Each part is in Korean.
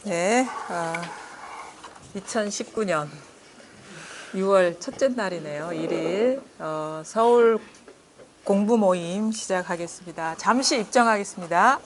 네, 2019년 6월 첫째 날이네요. 1일 서울 공부 모임 시작하겠습니다. 잠시 입정하겠습니다.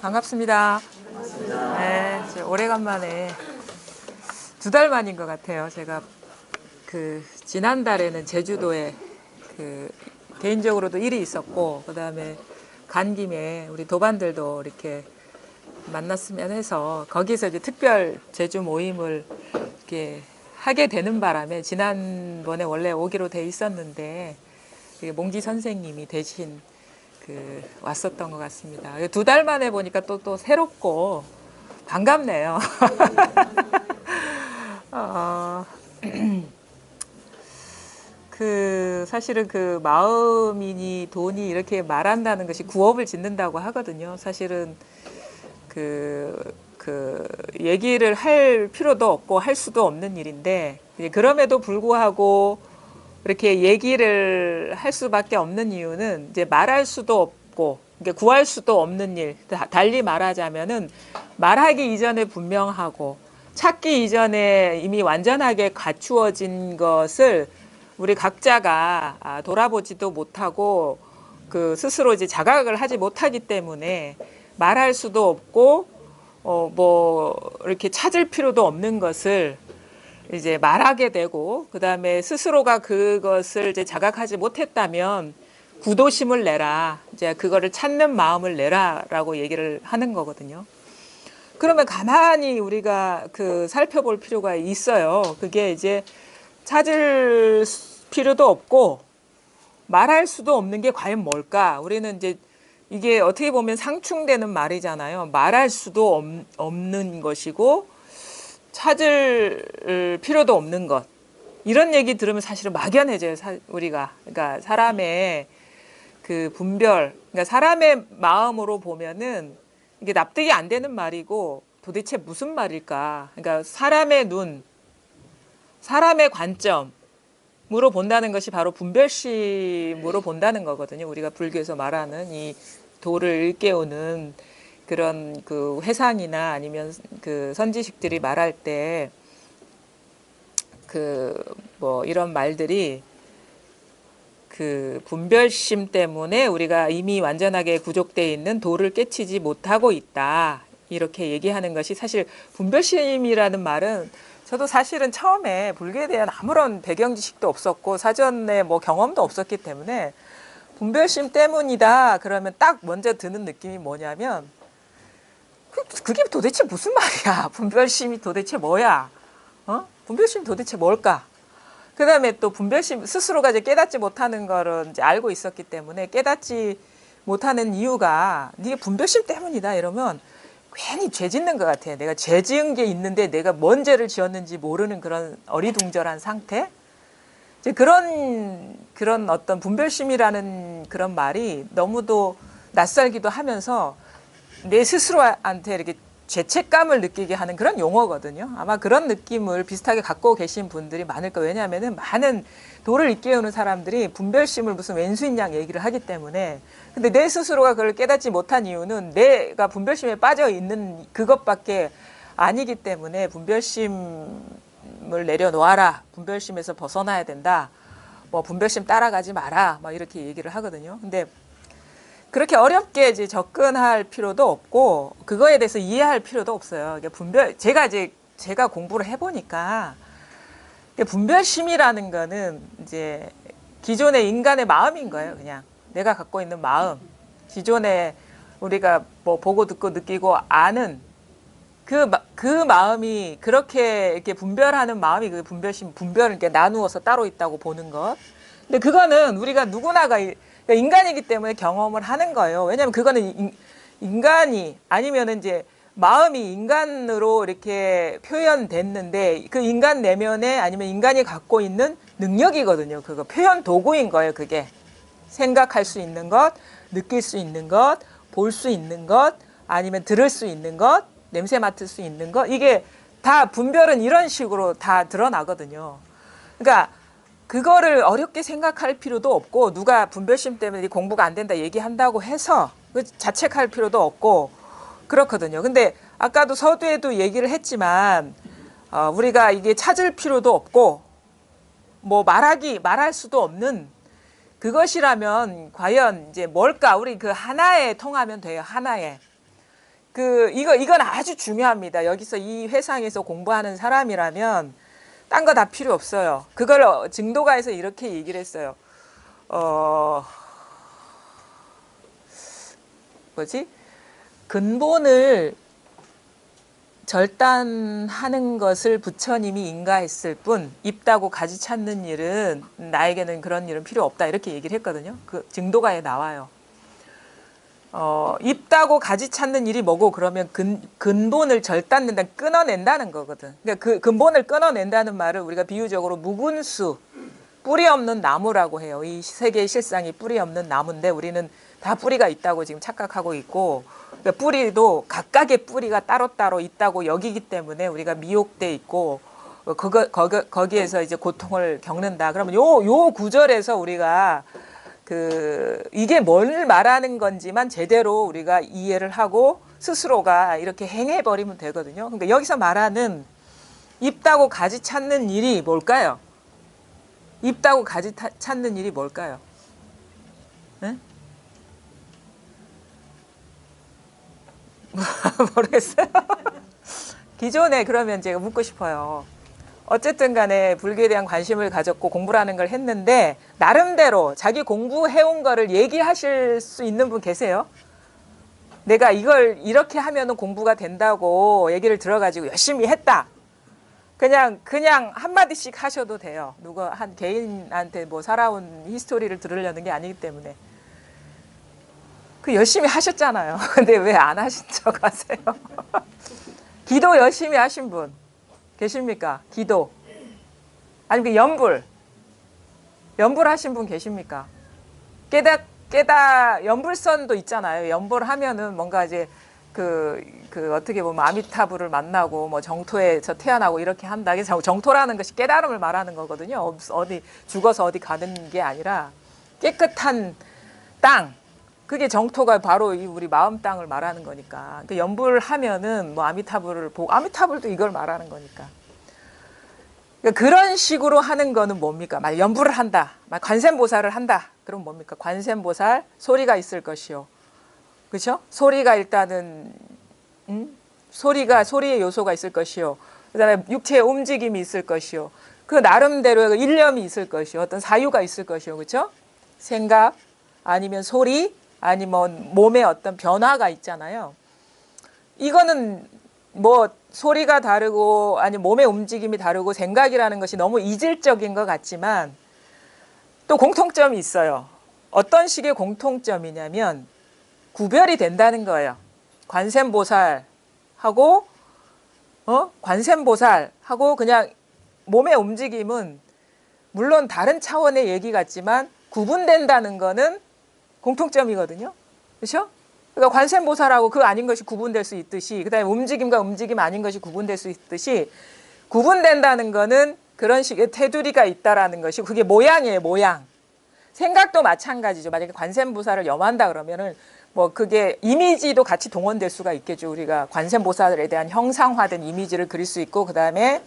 반갑습니다. 네, 오래간만에 2달 만인 것 같아요. 제가 지난달에는 제주도에 개인적으로도 일이 있었고, 그 다음에 간 김에 우리 도반들도 이렇게 만났으면 해서 거기서 이제 특별 제주 모임을 이렇게 하게 되는 바람에 지난번에 원래 오기로 돼 있었는데 몽지 선생님이 대신 왔었던 것 같습니다. 2달 만에 보니까 또 새롭고 반갑네요. 사실은 마음이니 돈이 이렇게 말한다는 것이 구업을 짓는다고 하거든요. 사실은 얘기를 할 필요도 없고 할 수도 없는 일인데, 그럼에도 불구하고 이렇게 얘기를 할 수밖에 없는 이유는 이제 말할 수도 없고 구할 수도 없는 일, 달리 말하자면은 말하기 이전에 분명하고 찾기 이전에 이미 완전하게 갖추어진 것을 우리 각자가 돌아보지도 못하고 스스로 이제 자각을 하지 못하기 때문에 말할 수도 없고 이렇게 찾을 필요도 없는 것을 이제 말하게 되고, 그 다음에 스스로가 그것을 이제 자각하지 못했다면 구도심을 내라, 이제 그거를 찾는 마음을 내라라고 얘기를 하는 거거든요. 그러면 가만히 우리가 살펴볼 필요가 있어요. 그게 이제 찾을 필요도 없고 말할 수도 없는 게 과연 뭘까? 우리는 이제 이게 어떻게 보면 상충되는 말이잖아요. 말할 수도 없는 것이고 찾을 필요도 없는 것. 이런 얘기 들으면 사실은 막연해져요, 우리가. 그러니까 사람의 분별, 그러니까 사람의 마음으로 보면은 이게 납득이 안 되는 말이고 도대체 무슨 말일까? 그러니까 사람의 눈, 사람의 관점으로 본다는 것이 바로 분별심으로 본다는 거거든요. 우리가 불교에서 말하는 이 도를 일깨우는 그런 회상이나 아니면 선지식들이 말할 때 이런 말들이 분별심 때문에 우리가 이미 완전하게 구족되어 있는 도를 깨치지 못하고 있다, 이렇게 얘기하는 것이, 사실 분별심이라는 말은 저도 사실은 처음에 불교에 대한 아무런 배경 지식도 없었고 사전에 경험도 없었기 때문에 분별심 때문이다 그러면 딱 먼저 드는 느낌이 뭐냐면, 그게 도대체 무슨 말이야? 분별심이 도대체 뭐야? 분별심이 도대체 뭘까? 그 다음에 또 분별심 스스로가 이제 깨닫지 못하는 거를 이제 알고 있었기 때문에 깨닫지 못하는 이유가 네가 분별심 때문이다 이러면 괜히 죄 짓는 것 같아요. 내가 죄 지은 게 있는데 내가 뭔 죄를 지었는지 모르는 그런 어리둥절한 상태. 이제 그런 어떤 분별심이라는 그런 말이 너무도 낯설기도 하면서 내 스스로한테 이렇게 죄책감을 느끼게 하는 그런 용어거든요. 아마 그런 느낌을 비슷하게 갖고 계신 분들이 많을 거예요. 왜냐하면 많은 도를 일깨우는 사람들이 분별심을 무슨 왼수인 양 얘기를 하기 때문에. 근데 내 스스로가 그걸 깨닫지 못한 이유는 내가 분별심에 빠져 있는 그것밖에 아니기 때문에 분별심을 내려놓아라. 분별심에서 벗어나야 된다. 뭐 분별심 따라가지 마라. 막 이렇게 얘기를 하거든요. 근데 그렇게 어렵게 이제 접근할 필요도 없고 그거에 대해서 이해할 필요도 없어요. 제가 공부를 해보니까 분별심이라는 거는 이제 기존의 인간의 마음인 거예요. 그냥 내가 갖고 있는 마음, 기존에 우리가 뭐 보고 듣고 느끼고 아는 그 마음이 그렇게 이렇게 분별하는 마음이 그 분별을 이렇게 나누어서 따로 있다고 보는 것. 근데 그거는 우리가 누구나가 그러니까 인간이기 때문에 경험을 하는 거예요. 왜냐하면 그거는 인간이 아니면 이제 마음이 인간으로 이렇게 표현됐는데 그 인간 내면에 아니면 인간이 갖고 있는 능력이거든요. 그거 표현 도구인 거예요. 그게 생각할 수 있는 것, 느낄 수 있는 것, 볼 수 있는 것, 아니면 들을 수 있는 것, 냄새 맡을 수 있는 것. 이게 다 분별은 이런 식으로 다 드러나거든요. 그러니까 그거를 어렵게 생각할 필요도 없고 누가 분별심 때문에 공부가 안 된다 얘기한다고 해서 자책할 필요도 없고 그렇거든요. 근데 아까도 서두에도 얘기를 했지만 우리가 이게 찾을 필요도 없고 뭐 말할 수도 없는 그것이라면 과연 이제 뭘까? 우리 그 하나에 통하면 돼요. 하나에. 이건 아주 중요합니다. 여기서 이 회상에서 공부하는 사람이라면 딴 거 다 필요 없어요. 그걸 증도가에서 이렇게 얘기를 했어요. 근본을 절단하는 것을 부처님이 인가했을 뿐 입다고 가지 찾는 일은 나에게는 그런 일은 필요 없다. 이렇게 얘기를 했거든요. 그 증도가에 나와요. 입다고 가지 찾는 일이 뭐고 그러면 근본을 절단낸다, 끊어낸다는 거거든. 그러니까 그 근본을 끊어낸다는 말을 우리가 비유적으로 무근수, 뿌리 없는 나무라고 해요. 이 세계의 실상이 뿌리 없는 나무인데 우리는 다 뿌리가 있다고 지금 착각하고 있고 그러니까 뿌리도 각각의 뿌리가 따로따로 있다고 여기기 때문에 우리가 미혹돼 있고 거기에서 이제 고통을 겪는다. 그러면 요 구절에서 우리가 이게 뭘 말하는 건지만 제대로 우리가 이해를 하고 스스로가 이렇게 행해버리면 되거든요. 그러니까 여기서 말하는 입다고 가지 찾는 일이 뭘까요? 입다고 가지 찾는 일이 뭘까요? 네? 모르겠어요. 기존에 그러면 제가 묻고 싶어요. 어쨌든 간에 불교에 대한 관심을 가졌고 공부를 하는 걸 했는데 나름대로 자기 공부해온 거를 얘기하실 수 있는 분 계세요? 내가 이걸 이렇게 하면 공부가 된다고 얘기를 들어가지고 열심히 했다. 그냥 한마디씩 하셔도 돼요. 누가 한 개인한테 뭐 살아온 히스토리를 들으려는 게 아니기 때문에. 열심히 하셨잖아요. 근데 왜 안 하신 척 하세요? 기도 열심히 하신 분 계십니까? 기도. 아니면 연불 하신 분 계십니까? 연불선도 있잖아요. 연불하면은 뭔가 이제 어떻게 보면 아미타불을 만나고 뭐 정토에서 태어나고 이렇게 한다. 그래서 정토라는 것이 깨달음을 말하는 거거든요. 어디 죽어서 어디 가는 게 아니라 깨끗한 땅. 그게 정토가 바로 우리 마음 땅을 말하는 거니까. 연불하면은 뭐 아미타불을 보고 아미타불도 이걸 말하는 거니까. 그러니까 그런 식으로 하는 거는 뭡니까? 만약 연불을 한다. 관세음보살을 한다. 그럼 뭡니까? 관세음보살 소리가 있을 것이요. 그렇죠? 소리가 일단은 소리의 요소가 있을 것이요. 그다음에 육체의 움직임이 있을 것이요. 그 나름대로 일념이 있을 것이요. 어떤 사유가 있을 것이요. 그렇죠? 생각 아니면 소리 아니면 몸에 어떤 변화가 있잖아요. 이거는 뭐 소리가 다르고 아니 몸의 움직임이 다르고 생각이라는 것이 너무 이질적인 것 같지만 또 공통점이 있어요. 어떤 식의 공통점이냐면 구별이 된다는 거예요. 관세음보살하고 관세음보살하고 그냥 몸의 움직임은 물론 다른 차원의 얘기 같지만 구분된다는 거는 공통점이거든요. 그렇죠? 그러니까 관세음보살하고 그 아닌 것이 구분될 수 있듯이, 그다음에 움직임과 움직임 아닌 것이 구분될 수 있듯이, 구분된다는 거는 그런 식의 테두리가 있다라는 것이, 그게 모양이에요. 모양. 생각도 마찬가지죠. 만약에 관세음보살을 염한다 그러면은 뭐 그게 이미지도 같이 동원될 수가 있겠죠. 우리가 관세음보살에 대한 형상화된 이미지를 그릴 수 있고, 그다음에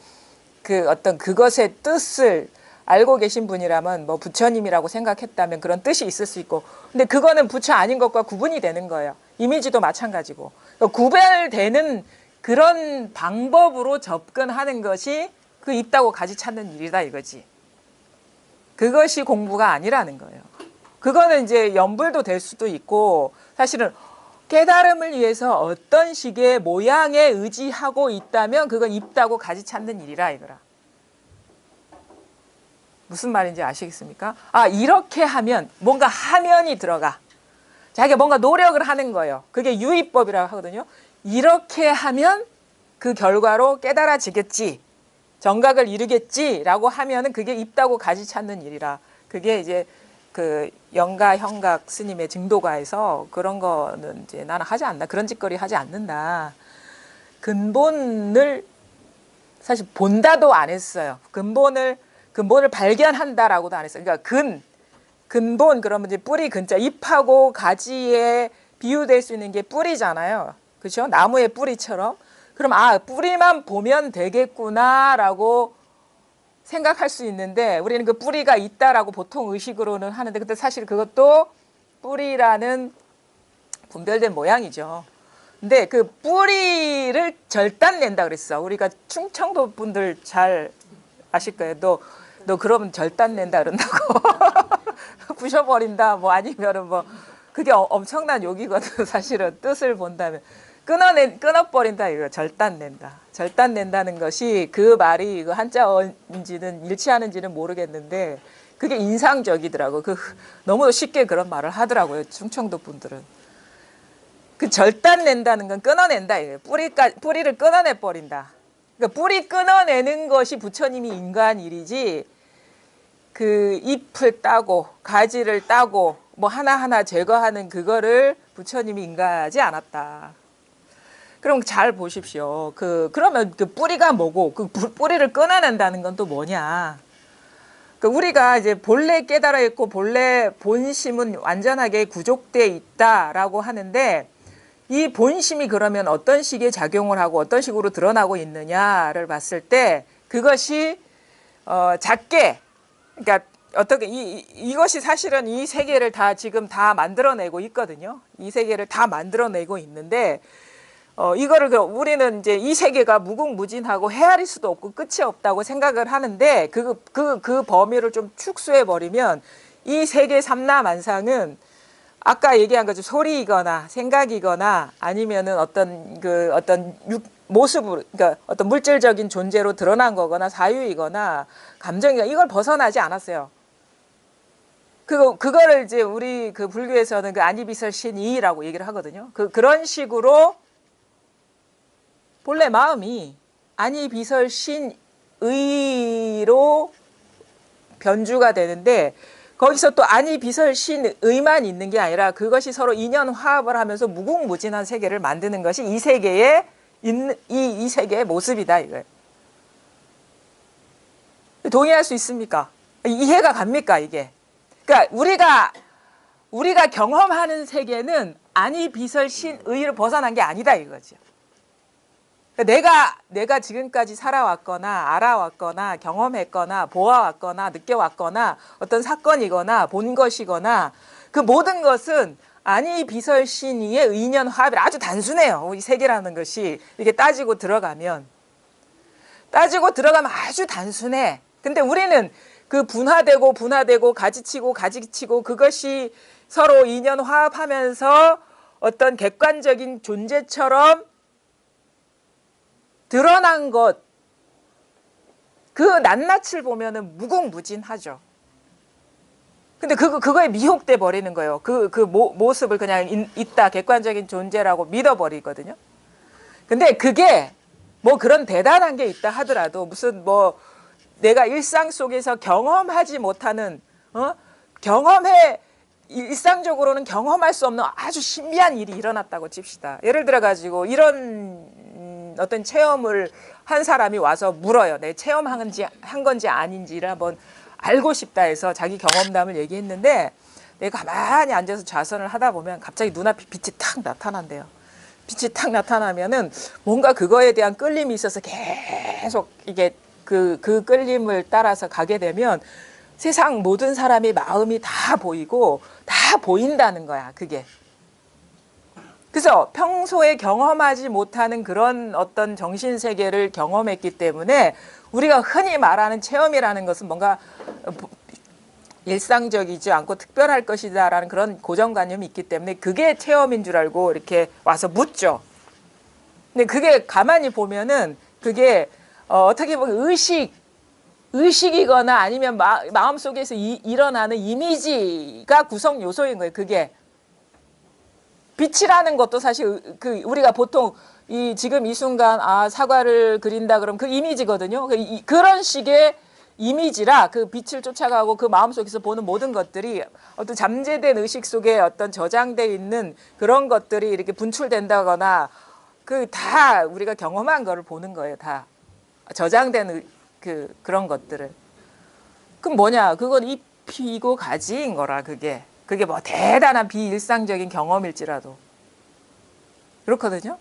그 어떤 그것의 뜻을 알고 계신 분이라면 뭐 부처님이라고 생각했다면 그런 뜻이 있을 수 있고, 근데 그거는 부처 아닌 것과 구분이 되는 거예요. 이미지도 마찬가지고. 그러니까 구별되는 그런 방법으로 접근하는 것이 그 입다고 가지 찾는 일이다 이거지. 그것이 공부가 아니라는 거예요. 그거는 이제 염불도 될 수도 있고, 사실은 깨달음을 위해서 어떤 식의 모양에 의지하고 있다면 그건 입다고 가지 찾는 일이라 이거라. 무슨 말인지 아시겠습니까? 아, 이렇게 하면 뭔가 하면이 들어가. 자기가 뭔가 노력을 하는 거예요. 그게 유의법이라고 하거든요. 이렇게 하면 그 결과로 깨달아지겠지, 정각을 이루겠지라고 하면은 그게 입다고 가지 찾는 일이라. 그게 이제 그 영가 형각 스님의 증도가에서 그런 거는 이제 나는 하지 않는다. 그런 짓거리 하지 않는다. 근본을 사실 본다도 안 했어요. 근본을 발견한다라고도 안 했어요. 그러니까 근본 그러면 이제 뿌리 근자, 잎하고 가지에 비유될 수 있는 게 뿌리잖아요. 그렇죠? 나무의 뿌리처럼. 그럼 아, 뿌리만 보면 되겠구나라고 생각할 수 있는데, 우리는 그 뿌리가 있다라고 보통 의식으로는 하는데, 근데 사실 그것도 뿌리라는 분별된 모양이죠. 근데 그 뿌리를 절단낸다 그랬어. 우리가 충청도 분들 잘 아실 거예요. 너 그러면 절단낸다 그런다고. 부셔버린다 뭐 아니면은 뭐 그게 엄청난 욕이거든. 사실은 뜻을 본다면 끊어버린다 이거. 절단낸다는 것이, 그 말이 이거 한자어인지는 일치하는지는 모르겠는데 그게 인상적이더라고. 너무 쉽게 그런 말을 하더라고요. 충청도 분들은. 그 절단낸다는 건 끊어낸다 이거예요. 뿌리를 끊어내 버린다. 그러니까 뿌리 끊어내는 것이 부처님이 인간 일이지, 그 잎을 따고 가지를 따고 뭐 하나하나 제거하는 그거를 부처님이 인가하지 않았다. 그럼 잘 보십시오. 그러면 그 뿌리가 뭐고, 그 뿌리를 끊어낸다는 건 또 뭐냐? 우리가 이제 본래 깨달아 있고 본래 본심은 완전하게 구족돼 있다라고 하는데, 이 본심이 그러면 어떤 식의 작용을 하고 어떤 식으로 드러나고 있느냐를 봤을 때, 그것이 작게, 그러니까 어떻게 이것이 사실은 이 세계를 다 지금 다 만들어내고 있거든요. 이 세계를 다 만들어내고 있는데, 이거를 우리는 이제 이 세계가 무궁무진하고 헤아릴 수도 없고 끝이 없다고 생각을 하는데, 그 범위를 좀 축소해 버리면 이 세계 삼라만상은 아까 얘기한 거죠. 소리이거나 생각이거나 아니면은 어떤 모습으로, 그러니까 어떤 물질적인 존재로 드러난 거거나 사유이거나 감정이거나, 이걸 벗어나지 않았어요. 그거를 이제 우리 그 불교에서는 그 아니비설신이라고 얘기를 하거든요. 그런 식으로 본래 마음이 아니비설신의로 변주가 되는데, 거기서 또 아니비설신의만 있는 게 아니라 그것이 서로 인연화합을 하면서 무궁무진한 세계를 만드는 것이 이 세계의 이 세계의 모습이다 이거예요. 동의할 수 있습니까? 이해가 갑니까 이게? 그러니까 우리가 경험하는 세계는 아니비설신의를 벗어난 게 아니다 이거죠. 내가 지금까지 살아왔거나 알아왔거나 경험했거나 보아왔거나 느껴왔거나 어떤 사건이거나 본 것이거나 그 모든 것은 아니비설신의의 의년화합이 아주 단순해요. 이 세계라는 것이 이렇게 따지고 들어가면 아주 단순해. 근데 우리는 그 분화되고 가지치고 그것이 서로 인연화합하면서 어떤 객관적인 존재처럼 드러난 것, 그 낱낱을 보면은 무궁무진하죠. 근데 그거에 미혹돼 버리는 거예요. 모습을 그냥 있다, 객관적인 존재라고 믿어버리거든요. 근데 그게 뭐 그런 대단한 게 있다 하더라도 무슨 뭐 내가 일상 속에서 경험하지 못하는, 일상적으로는 경험할 수 없는 아주 신비한 일이 일어났다고 칩시다. 예를 들어 가지고 이런 어떤 체험을 한 사람이 와서 물어요. 내 한 건지 아닌지를 한번 알고 싶다 해서 자기 경험담을 얘기했는데, 내가 가만히 앉아서 좌선을 하다 보면 갑자기 눈앞에 빛이 탁 나타난대요. 빛이 탁 나타나면은 뭔가 그거에 대한 끌림이 있어서 계속 이게 그 끌림을 따라서 가게 되면 세상 모든 사람의 마음이 다 보이고 다 보인다는 거야, 그게. 그래서 평소에 경험하지 못하는 그런 어떤 정신세계를 경험했기 때문에 우리가 흔히 말하는 체험이라는 것은 뭔가 일상적이지 않고 특별할 것이다라는 그런 고정관념이 있기 때문에 그게 체험인 줄 알고 이렇게 와서 묻죠. 근데 그게 가만히 보면은 그게 어떻게 보면 의식이거나 아니면 마음속에서 일어나는 이미지가 구성 요소인 거예요. 그게 빛이라는 것도 사실 우리가 보통 지금 이 순간 사과를 그린다 그러면 그 이미지거든요. 그런 식의 이미지라 그 빛을 쫓아가고 그 마음속에서 보는 모든 것들이 어떤 잠재된 의식 속에 어떤 저장돼 있는 그런 것들이 이렇게 분출된다거나 다 우리가 경험한 거를 보는 거예요. 다 저장된 그런 것들을. 그럼 뭐냐? 그건 입히고 가지인 거라. 그게 뭐 대단한 비일상적인 경험일지라도 그렇거든요.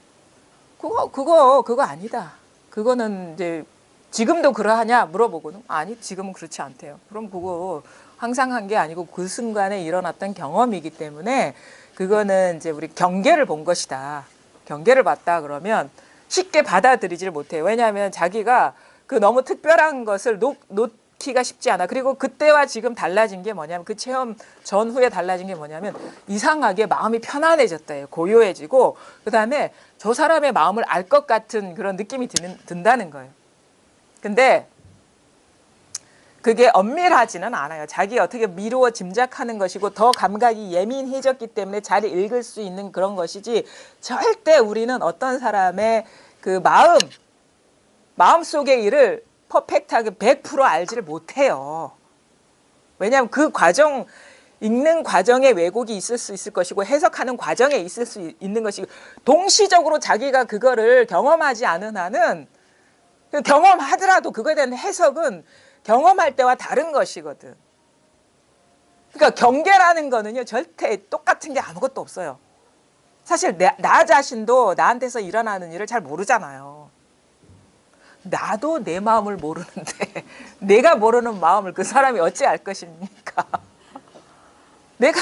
그거 아니다. 그거는 이제 지금도 그러하냐 물어보고는 아니, 지금은 그렇지 않대요. 그럼 그거 항상 한 게 아니고 그 순간에 일어났던 경험이기 때문에 그거는 이제 우리 경계를 본 것이다. 경계를 봤다 그러면 쉽게 받아들이질 못해요. 왜냐하면 자기가 너무 특별한 것을 놓기가 쉽지 않아. 그리고 그때와 지금 달라진 게 뭐냐면 그 체험 전후에 달라진 게 뭐냐면 이상하게 마음이 편안해졌다. 고요해지고 그다음에 저 사람의 마음을 알 것 같은 그런 느낌이 든다는 거예요. 근데 그게 엄밀하지는 않아요. 자기 어떻게 미루어 짐작하는 것이고 더 감각이 예민해졌기 때문에 잘 읽을 수 있는 그런 것이지, 절대 우리는 어떤 사람의 그 마음속의 일을 퍼펙트하게 100% 알지를 못해요. 왜냐하면 그 과정, 읽는 과정에 왜곡이 있을 수 있을 것이고 해석하는 과정에 있을 수 있는 것이고, 동시적으로 자기가 그거를 경험하지 않은 한은, 경험하더라도 그거에 대한 해석은 경험할 때와 다른 것이거든. 그러니까 경계라는 거는요, 절대 똑같은 게 아무것도 없어요. 사실 나 자신도 나한테서 일어나는 일을 잘 모르잖아요. 나도 내 마음을 모르는데 내가 모르는 마음을 그 사람이 어찌 알 것입니까? 내가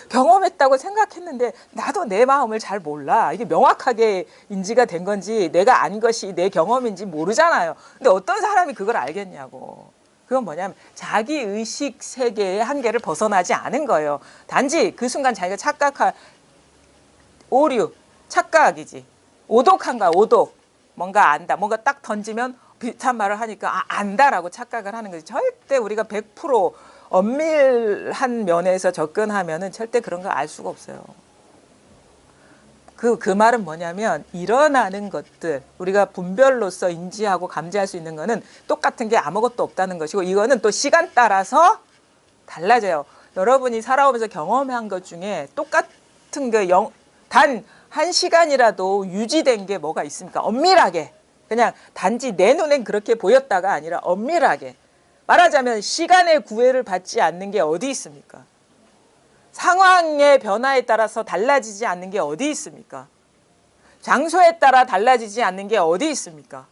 경험했다고 생각했는데 나도 내 마음을 잘 몰라. 이게 명확하게 인지가 된 건지 내가 안 것이 내 경험인지 모르잖아요. 근데 어떤 사람이 그걸 알겠냐고. 그건 뭐냐면 자기 의식 세계의 한계를 벗어나지 않은 거예요. 단지 그 순간 자기가 착각한 오류, 착각이지. 오독한 거야, 오독. 뭔가 안다. 뭔가 딱 던지면 비슷한 말을 하니까 안다라고 착각을 하는 거지. 절대 우리가 100% 엄밀한 면에서 접근하면은 절대 그런 거 알 수가 없어요. 그 말은 뭐냐면 일어나는 것들, 우리가 분별로서 인지하고 감지할 수 있는 거는 똑같은 게 아무것도 없다는 것이고, 이거는 또 시간 따라서 달라져요. 여러분이 살아오면서 경험한 것 중에 똑같은 게 단 1시간이라도 유지된 게 뭐가 있습니까? 엄밀하게. 그냥 단지 내 눈엔 그렇게 보였다가 아니라 엄밀하게. 말하자면 시간의 구애를 받지 않는 게 어디 있습니까? 상황의 변화에 따라서 달라지지 않는 게 어디 있습니까? 장소에 따라 달라지지 않는 게 어디 있습니까?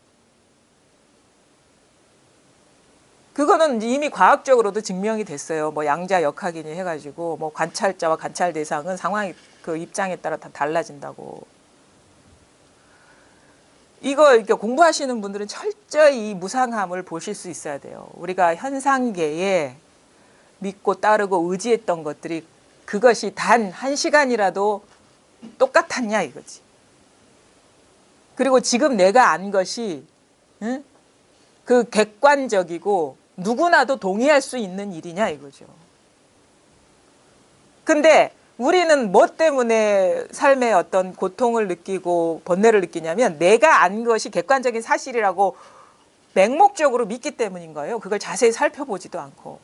그거는 이미 과학적으로도 증명이 됐어요. 뭐 양자 역학이니 해가지고 뭐 관찰자와 관찰 대상은 상황이 그 입장에 따라 다 달라진다고. 이거 이렇게 공부하시는 분들은 철저히 이 무상함을 보실 수 있어야 돼요. 우리가 현상계에 믿고 따르고 의지했던 것들이 그것이 단 1시간이라도 똑같았냐 이거지. 그리고 지금 내가 안 것이 그 객관적이고 누구나도 동의할 수 있는 일이냐 이거죠. 근데 우리는 뭐 때문에 삶의 어떤 고통을 느끼고 번뇌를 느끼냐면 내가 안 것이 객관적인 사실이라고 맹목적으로 믿기 때문인 거예요. 그걸 자세히 살펴보지도 않고.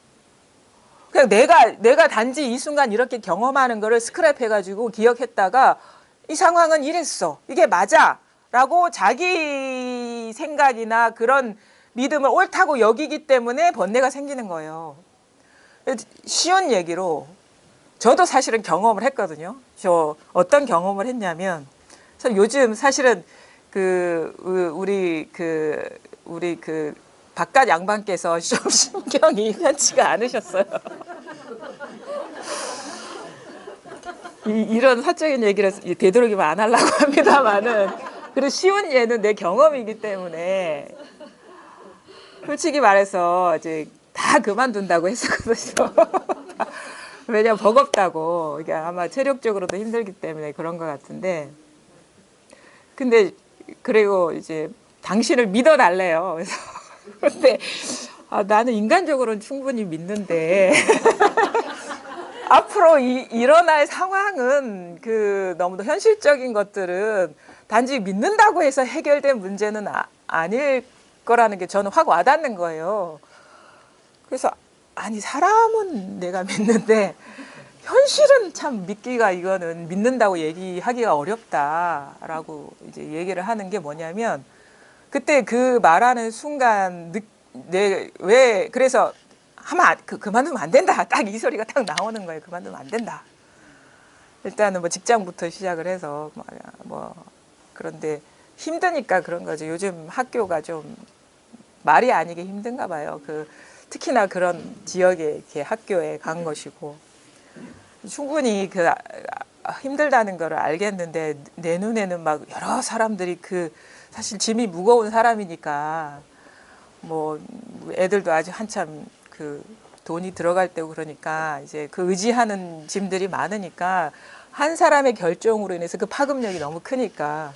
그냥 내가 단지 이 순간 이렇게 경험하는 거를 스크랩해가지고 기억했다가 이 상황은 이랬어. 이게 맞아. 라고 자기 생각이나 그런 믿음을 옳다고 여기기 때문에 번뇌가 생기는 거예요. 쉬운 얘기로 저도 사실은 경험을 했거든요. 저 어떤 경험을 했냐면 요즘 사실은 우리 바깥 양반께서 좀 신경이 흔치가 않으셨어요. 이런 사적인 얘기를 되도록이면 안 하려고 합니다만은 그리고 쉬운 예는 내 경험이기 때문에 솔직히 말해서 이제 다 그만둔다고 했었거든요. 왜냐면 버겁다고. 이게 아마 체력적으로도 힘들기 때문에 그런 것 같은데. 근데 그리고 이제 당신을 믿어달래요. 그래서 근데 나는 인간적으로는 충분히 믿는데 앞으로 일어날 상황은 너무도 현실적인 것들은 단지 믿는다고 해서 해결된 문제는 아닐 거라는 게 저는 확 와닿는 거예요. 그래서 아니 사람은 내가 믿는데 현실은 참 믿기가 이거는 믿는다고 얘기하기가 어렵다라고 이제 얘기를 하는 게 뭐냐면 그때 그 말하는 순간 왜 그래서 하면 그만두면 안 된다. 딱 이 소리가 딱 나오는 거예요. 그만두면 안 된다. 일단은 뭐 직장부터 시작을 해서 뭐 그런데 힘드니까 그런 거죠. 요즘 학교가 좀 말이 아니게 힘든가 봐요. 특히나 그런 지역에 이렇게 학교에 간 것이고 충분히 힘들다는 걸 알겠는데 내 눈에는 막 여러 사람들이 사실 짐이 무거운 사람이니까 뭐 애들도 아직 한참 돈이 들어갈 때고 그러니까 이제 의지하는 짐들이 많으니까 한 사람의 결정으로 인해서 파급력이 너무 크니까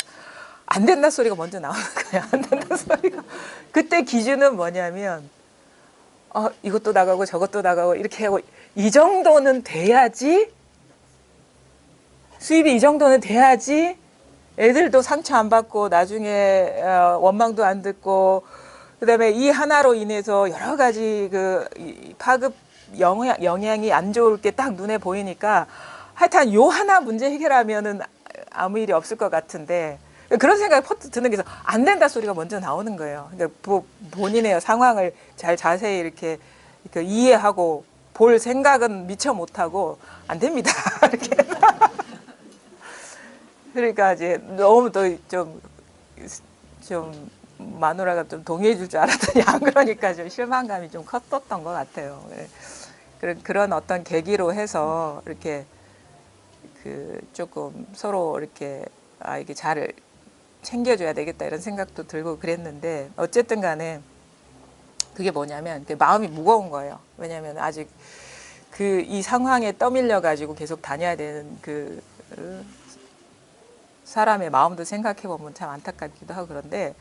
안 된다 소리가 먼저 나오는 거야. 안 된다 소리가. 그때 기준은 뭐냐면 이것도 나가고 저것도 나가고 이렇게 하고 이 정도는 돼야지 수입이 이 정도는 돼야지 애들도 상처 안 받고 나중에 원망도 안 듣고 그다음에 이 하나로 인해서 여러 가지 파급 영향이 안 좋을 게 딱 눈에 보이니까 하여튼 요 하나 문제 해결하면은 아무 일이 없을 것 같은데 그런 생각이 퍼뜩 드는 게 안 된다 소리가 먼저 나오는 거예요. 근데 본인의 상황을 자세히 이렇게 이해하고 볼 생각은 미처 못하고 안 됩니다. 이렇게. 그러니까 이제 너무 좀 마누라가 좀 동의해 줄 줄 알았더니 안 그러니까 좀 실망감이 좀 컸었던 것 같아요. 그런 어떤 계기로 해서 이렇게 조금 서로 이렇게 이게 잘 챙겨줘야 되겠다 이런 생각도 들고 그랬는데 어쨌든 간에 그게 뭐냐면 마음이 무거운 거예요. 왜냐하면 아직 이 상황에 떠밀려 가지고 계속 다녀야 되는 사람의 마음도 생각해 보면 참 안타깝기도 하고 그런데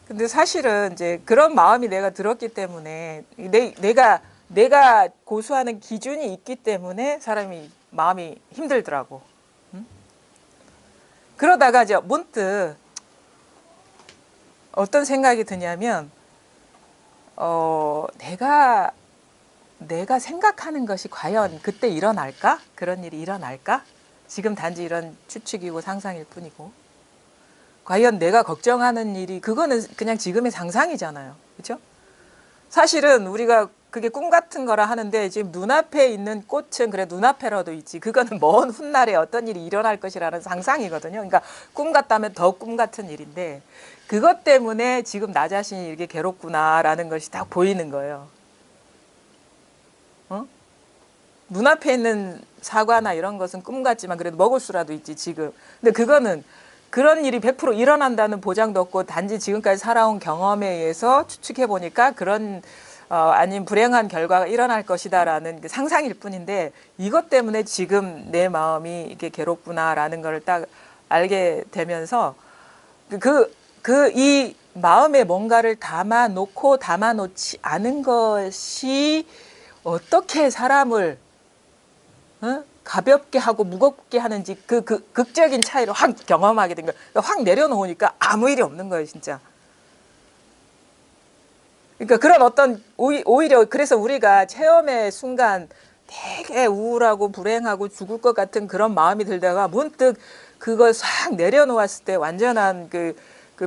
근데 사실은 이제 그런 마음이 내가 들었기 때문에 내가 고수하는 기준이 있기 때문에 사람이 마음이 힘들더라고. 응? 그러다가 이제 문득 어떤 생각이 드냐면 내가 생각하는 것이 과연 그때 일어날까? 그런 일이 일어날까? 지금 단지 이런 추측이고 상상일 뿐이고 과연 내가 걱정하는 일이 그거는 그냥 지금의 상상이잖아요. 그렇죠? 사실은 우리가 그게 꿈 같은 거라 하는데 지금 눈앞에 있는 꽃은 그래 눈앞에라도 있지 그거는 먼 훗날에 어떤 일이 일어날 것이라는 상상이거든요. 그러니까 꿈 같다면 더 꿈 같은 일인데 그것 때문에 지금 나 자신이 이렇게 괴롭구나라는 것이 딱 보이는 거예요. 눈앞에 있는 사과나 이런 것은 꿈 같지만 그래도 먹을 수라도 있지 지금. 근데 그거는 그런 일이 100% 일어난다는 보장도 없고 단지 지금까지 살아온 경험에 의해서 추측해 보니까 그런 아닌 불행한 결과가 일어날 것이다라는 상상일 뿐인데 이것 때문에 지금 내 마음이 이게 괴롭구나라는 걸 딱 알게 되면서 이 마음에 뭔가를 담아놓고 담아놓지 않은 것이 어떻게 사람을 가볍게 하고 무겁게 하는지 그 극적인 차이를 확 경험하게 된 거예요. 그러니까 확 내려놓으니까 아무 일이 없는 거예요, 진짜. 그러니까 그런 어떤 오히려 그래서 우리가 체험의 순간 되게 우울하고 불행하고 죽을 것 같은 그런 마음이 들다가 문득 그걸 싹 내려놓았을 때 완전한 그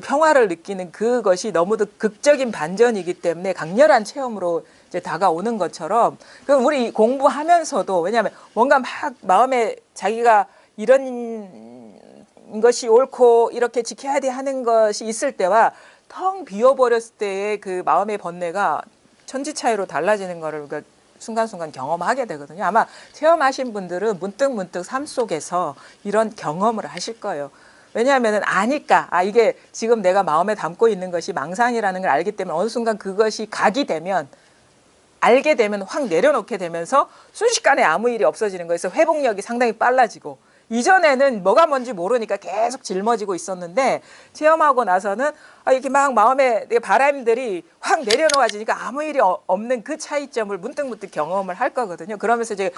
평화를 느끼는 그것이 너무도 극적인 반전이기 때문에 강렬한 체험으로 이제 다가오는 것처럼 그럼 우리 공부하면서도 왜냐하면 뭔가 막 마음에 자기가 이런 것이 옳고 이렇게 지켜야 돼 하는 것이 있을 때와 텅 비워버렸을 때의 그 마음의 번뇌가 천지 차이로 달라지는 거를 그러니까 순간순간 경험하게 되거든요. 아마 체험하신 분들은 문득문득 삶 속에서 이런 경험을 하실 거예요. 왜냐하면 아니까 이게 지금 내가 마음에 담고 있는 것이 망상이라는 걸 알기 때문에 어느 순간 그것이 각이 되면 알게 되면 확 내려놓게 되면서 순식간에 아무 일이 없어지는 거에서 회복력이 상당히 빨라지고 이전에는 뭐가 뭔지 모르니까 계속 짊어지고 있었는데 체험하고 나서는 이렇게 막 마음에 바람들이 확 내려놓아지니까 아무 일이 없는 그 차이점을 문득문득 경험을 할 거거든요. 그러면서 이제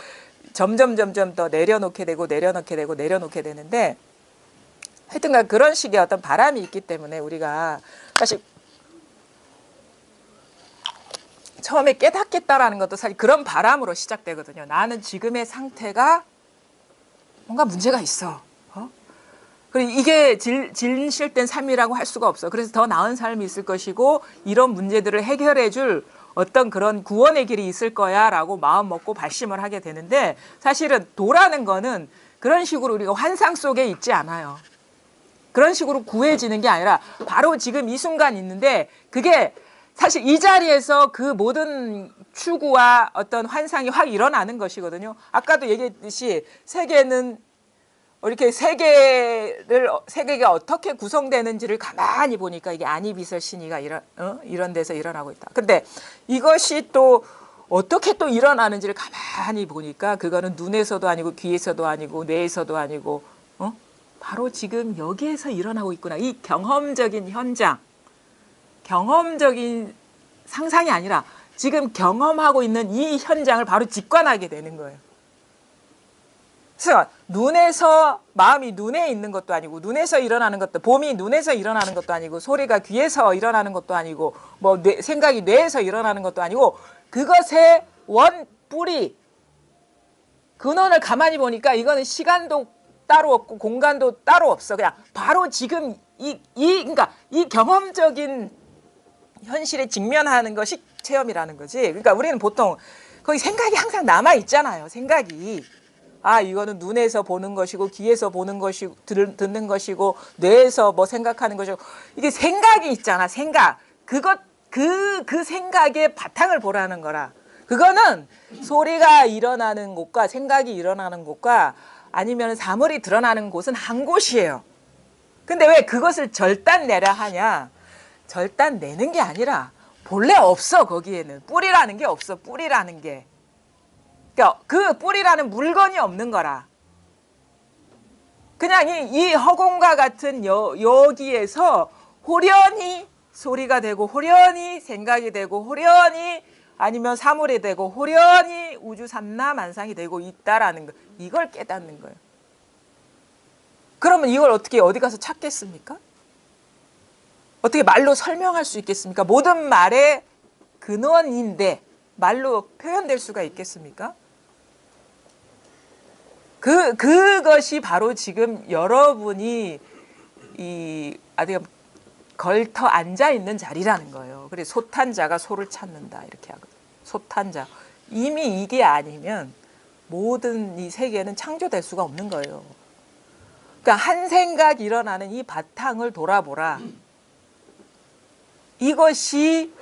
점점 더 내려놓게 되고 내려놓게 되는데 하여튼간 그런 식의 어떤 바람이 있기 때문에 우리가 사실 처음에 깨닫겠다라는 것도 사실 그런 바람으로 시작되거든요. 나는 지금의 상태가 뭔가 문제가 있어. 그리고 이게 진실된 삶이라고 할 수가 없어. 그래서 더 나은 삶이 있을 것이고 이런 문제들을 해결해 줄 어떤 그런 구원의 길이 있을 거야 라고 마음 먹고 발심을 하게 되는데 사실은 도라는 거는 그런 식으로 우리가 환상 속에 있지 않아요. 그런 식으로 구해지는 게 아니라 바로 지금 이 순간 있는데 그게 사실 이 자리에서 그 모든 추구와 어떤 환상이 확 일어나는 것이거든요. 아까도 얘기했듯이 세계는 이렇게 세계가 어떻게 구성되는지를 가만히 보니까 이게 아니비설 신이가 이런 데서 일어나고 있다. 근데 이것이 또 어떻게 또 일어나는지를 가만히 보니까 그거는 눈에서도 아니고 귀에서도 아니고 뇌에서도 아니고 바로 지금 여기에서 일어나고 있구나. 이 경험적인 현장, 경험적인 상상이 아니라 지금 경험하고 있는 이 현장을 바로 직관하게 되는 거예요. 그래서 눈에서 마음이 눈에 있는 것도 아니고 눈에서 일어나는 것도 봄이 눈에서 일어나는 것도 아니고 소리가 귀에서 일어나는 것도 아니고 뭐 생각이 뇌에서 일어나는 것도 아니고 그것의 원뿌리 근원을 가만히 보니까 이거는 시간도 따로 없고 공간도 따로 없어. 그냥 바로 지금 그러니까 이 경험적인 현실에 직면하는 것이 체험이라는 거지. 그러니까 우리는 보통 거기 생각이 항상 남아 있잖아요. 생각이. 이거는 눈에서 보는 것이고 귀에서 보는 것이고 듣는 것이고 뇌에서 뭐 생각하는 것이고 이게 생각이 있잖아. 생각. 그 생각의 바탕을 보라는 거라. 그거는 소리가 일어나는 곳과 생각이 일어나는 곳과 아니면 사물이 드러나는 곳은 한 곳이에요. 근데 왜 그것을 절단내라 하냐? 절단내는 게 아니라 본래 없어. 거기에는 뿌리라는 게 없어. 뿌리라는 게. 그러니까 그 뿌리라는 물건이 없는 거라. 그냥 이 허공과 같은 여기에서 호련히 소리가 되고 호련히 생각이 되고 호련히 아니면 사물이 되고 호련히 우주 삼라만상이 되고 있다라는 거. 이걸 깨닫는 거예요. 그러면 이걸 어떻게 어디 가서 찾겠습니까? 어떻게 말로 설명할 수 있겠습니까? 모든 말의 근원인데 말로 표현될 수가 있겠습니까? 그것이 바로 지금 여러분이 아주 걸터 앉아 있는 자리라는 거예요. 그래서 소탄자가 소를 찾는다 이렇게 하거든요. 소탄자. 이미 이게 아니면 모든 이 세계는 창조될 수가 없는 거예요. 그러니까 한 생각 일어나는 이 바탕을 돌아보라. 이것이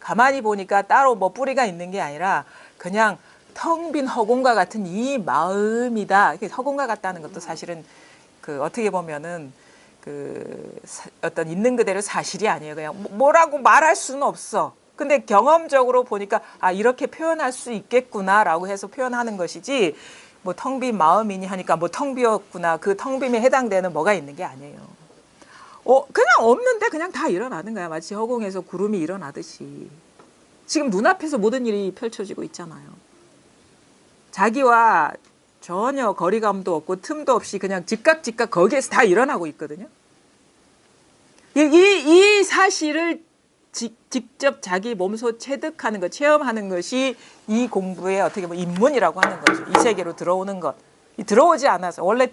가만히 보니까 따로 뭐 뿌리가 있는 게 아니라 그냥 텅 빈 허공과 같은 이 마음이다. 허공과 같다는 것도 사실은 어떻게 보면은 어떤 있는 그대로 사실이 아니에요. 그냥 뭐라고 말할 수는 없어. 근데 경험적으로 보니까 이렇게 표현할 수 있겠구나라고 해서 표현하는 것이지 뭐 텅 빈 마음이니 하니까 뭐 텅 비었구나. 그 텅 빔에 해당되는 뭐가 있는 게 아니에요. 그냥 없는데 그냥 다 일어나는 거야. 마치 허공에서 구름이 일어나듯이. 지금 눈앞에서 모든 일이 펼쳐지고 있잖아요. 자기와 전혀 거리감도 없고 틈도 없이 그냥 즉각 거기에서 다 일어나고 있거든요. 이 사실을 직접 자기 몸소 체득하는 것, 체험하는 것이 이 공부의 어떻게 보면 입문이라고 하는 거죠. 이 세계로 들어오는 것. 들어오지 않아서 원래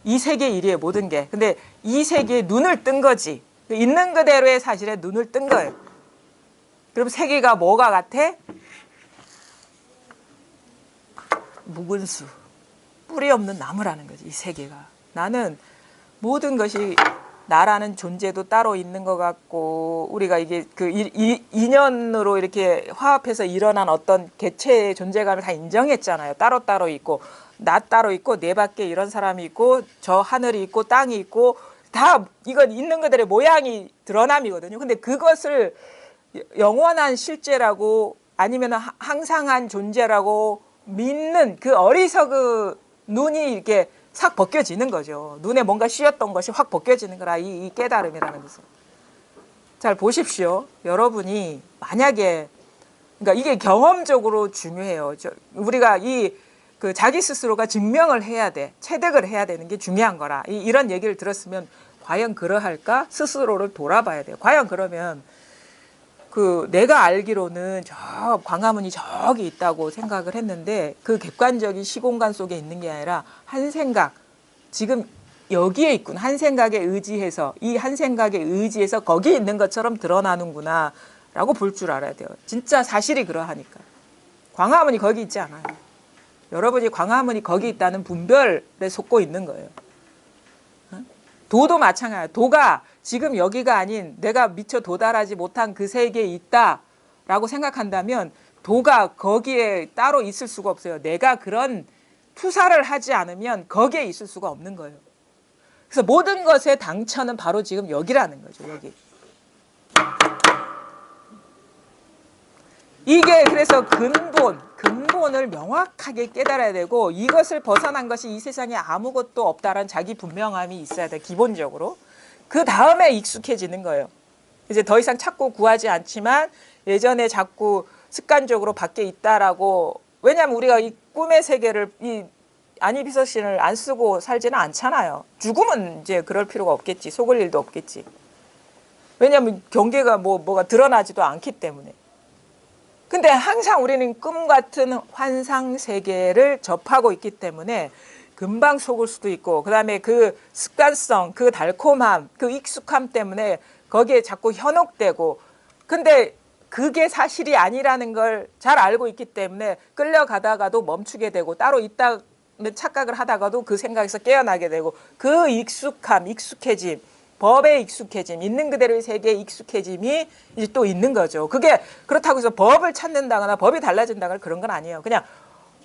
이 세계 일이에요, 모든 게. 근데 이 세계에 눈을 뜬 거지. 있는 그대로의 사실에 눈을 뜬 거예요. 그럼 세계가 뭐가 같아? 묵은 수, 뿌리 없는 나무라는 거지. 이 세계가. 나는 모든 것이 나라는 존재도 따로 있는 것 같고, 우리가 이게 그 인연으로 이렇게 화합해서 일어난 어떤 개체의 존재감을 다 인정했잖아요. 따로따로 있고, 나 따로 있고, 내 밖에 이런 사람이 있고, 저 하늘이 있고, 땅이 있고, 다 이건 있는 그들의 모양이 드러남이거든요. 근데 그것을 영원한 실제라고 아니면 항상한 존재라고 믿는 그 어리석은 눈이 이렇게 싹 벗겨지는 거죠. 눈에 뭔가 씌었던 것이 확 벗겨지는 거라, 이 깨달음이라는 것은. 잘 보십시오. 여러분이 만약에, 그러니까 이게 경험적으로 중요해요. 우리가 그 자기 스스로가 증명을 해야 돼. 체득을 해야 되는 게 중요한 거라. 이런 얘기를 들었으면 과연 그러할까? 스스로를 돌아봐야 돼요. 과연 그러면 내가 알기로는 저 광화문이 저기 있다고 생각을 했는데 그 객관적인 시공간 속에 있는 게 아니라 한 생각, 지금 여기에 있군. 한 생각에 의지해서, 이 한 생각에 의지해서 거기 있는 것처럼 드러나는구나 라고 볼 줄 알아야 돼요. 진짜 사실이 그러하니까. 광화문이 거기 있지 않아요. 여러분이 광화문이 거기 있다는 분별에 속고 있는 거예요. 도도 마찬가지야. 도가 지금 여기가 아닌 내가 미처 도달하지 못한 그 세계에 있다라고 생각한다면 도가 거기에 따로 있을 수가 없어요. 내가 그런 투사를 하지 않으면 거기에 있을 수가 없는 거예요. 그래서 모든 것의 당처는 바로 지금 여기라는 거죠. 여기. 이게 그래서 근본을 명확하게 깨달아야 되고, 이것을 벗어난 것이 이 세상에 아무것도 없다라는 자기 분명함이 있어야 돼, 기본적으로. 그 다음에 익숙해지는 거예요. 이제 더 이상 찾고 구하지 않지만 예전에 자꾸 습관적으로 밖에 있다라고, 왜냐하면 우리가 이 꿈의 세계를, 이 안이비서신을 안 쓰고 살지는 않잖아요. 죽으면 이제 그럴 필요가 없겠지. 속을 일도 없겠지. 왜냐하면 경계가 뭐가 드러나지도 않기 때문에. 근데 항상 우리는 꿈 같은 환상 세계를 접하고 있기 때문에 금방 속을 수도 있고, 그 다음에 그 습관성, 그 달콤함, 그 익숙함 때문에 거기에 자꾸 현혹되고, 근데 그게 사실이 아니라는 걸 잘 알고 있기 때문에 끌려가다가도 멈추게 되고, 따로 있다는 착각을 하다가도 그 생각에서 깨어나게 되고, 그 익숙함, 익숙해짐, 법에 익숙해짐, 있는 그대로의 세계에 익숙해짐이 이제 또 있는 거죠. 그게 그렇다고 해서 법을 찾는다거나 법이 달라진다거나 그런 건 아니에요. 그냥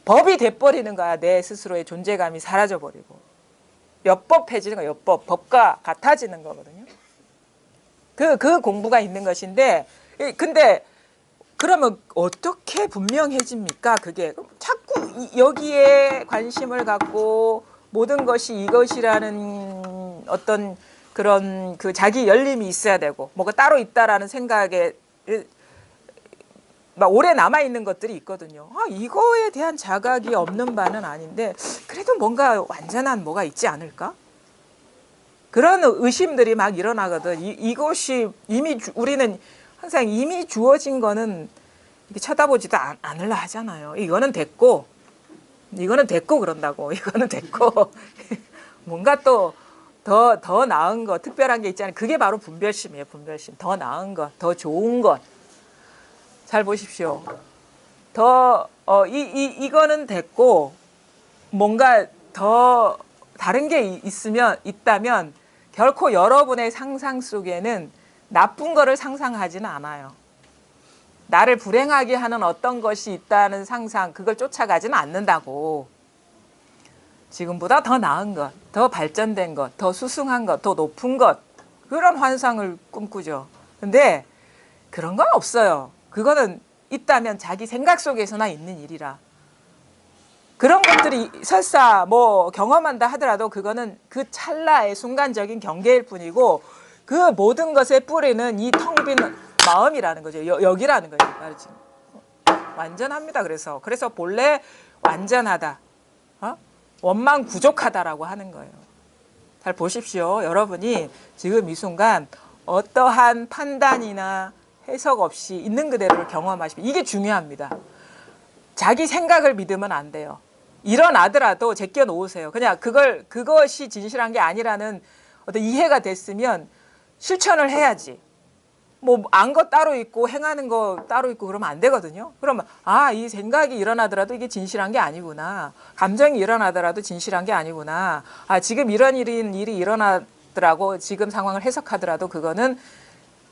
법이 돼버리는 거야. 내 스스로의 존재감이 사라져버리고. 엽법해지는 거야. 엽법. 법과 같아지는 거거든요. 그 공부가 있는 것인데, 근데 그러면 어떻게 분명해집니까? 그게 자꾸 여기에 관심을 갖고 모든 것이 이것이라는 어떤 그런 그 자기 열림이 있어야 되고, 뭐가 따로 있다라는 생각에 막 오래 남아있는 것들이 있거든요. 이거에 대한 자각이 없는 바는 아닌데 그래도 뭔가 완전한 뭐가 있지 않을까? 그런 의심들이 막 일어나거든. 이것이 이미 우리는 항상 이미 주어진 거는 이렇게 쳐다보지도 않으려 하잖아요. 이거는 됐고 그런다고. 이거는 됐고 뭔가 또 더 나은 것, 특별한 게 있잖아요. 그게 바로 분별심이에요. 분별심. 더 나은 것, 더 좋은 것. 잘 보십시오. 이거는 됐고, 뭔가 더 다른 게 있다면, 결코 여러분의 상상 속에는 나쁜 거를 상상하지는 않아요. 나를 불행하게 하는 어떤 것이 있다는 상상, 그걸 쫓아가지는 않는다고. 지금보다 더 나은 것, 더 발전된 것, 더 수승한 것, 더 높은 것, 그런 환상을 꿈꾸죠. 근데 그런 건 없어요. 그거는 있다면 자기 생각 속에서나 있는 일이라. 그런 것들이 설사 뭐 경험한다 하더라도 그거는 그 찰나의 순간적인 경계일 뿐이고, 그 모든 것의 뿌리는 이 텅 빈 마음이라는 거죠. 여기라는 거죠. 완전합니다. 그래서 본래 완전하다. 원망 부족하다라고 하는 거예요. 잘 보십시오. 여러분이 지금 이 순간 어떠한 판단이나 해석 없이 있는 그대로를 경험하시면 이게 중요합니다. 자기 생각을 믿으면 안 돼요. 일어나더라도 제껴 놓으세요. 그냥 그것이 진실한 게 아니라는 어떤 이해가 됐으면 실천을 해야지. 뭐 안 거 따로 있고 행하는 거 따로 있고 그러면 안 되거든요. 그러면 이 생각이 일어나더라도 이게 진실한 게 아니구나. 감정이 일어나더라도 진실한 게 아니구나. 지금 이런 일이 일어나더라고. 지금 상황을 해석하더라도 그거는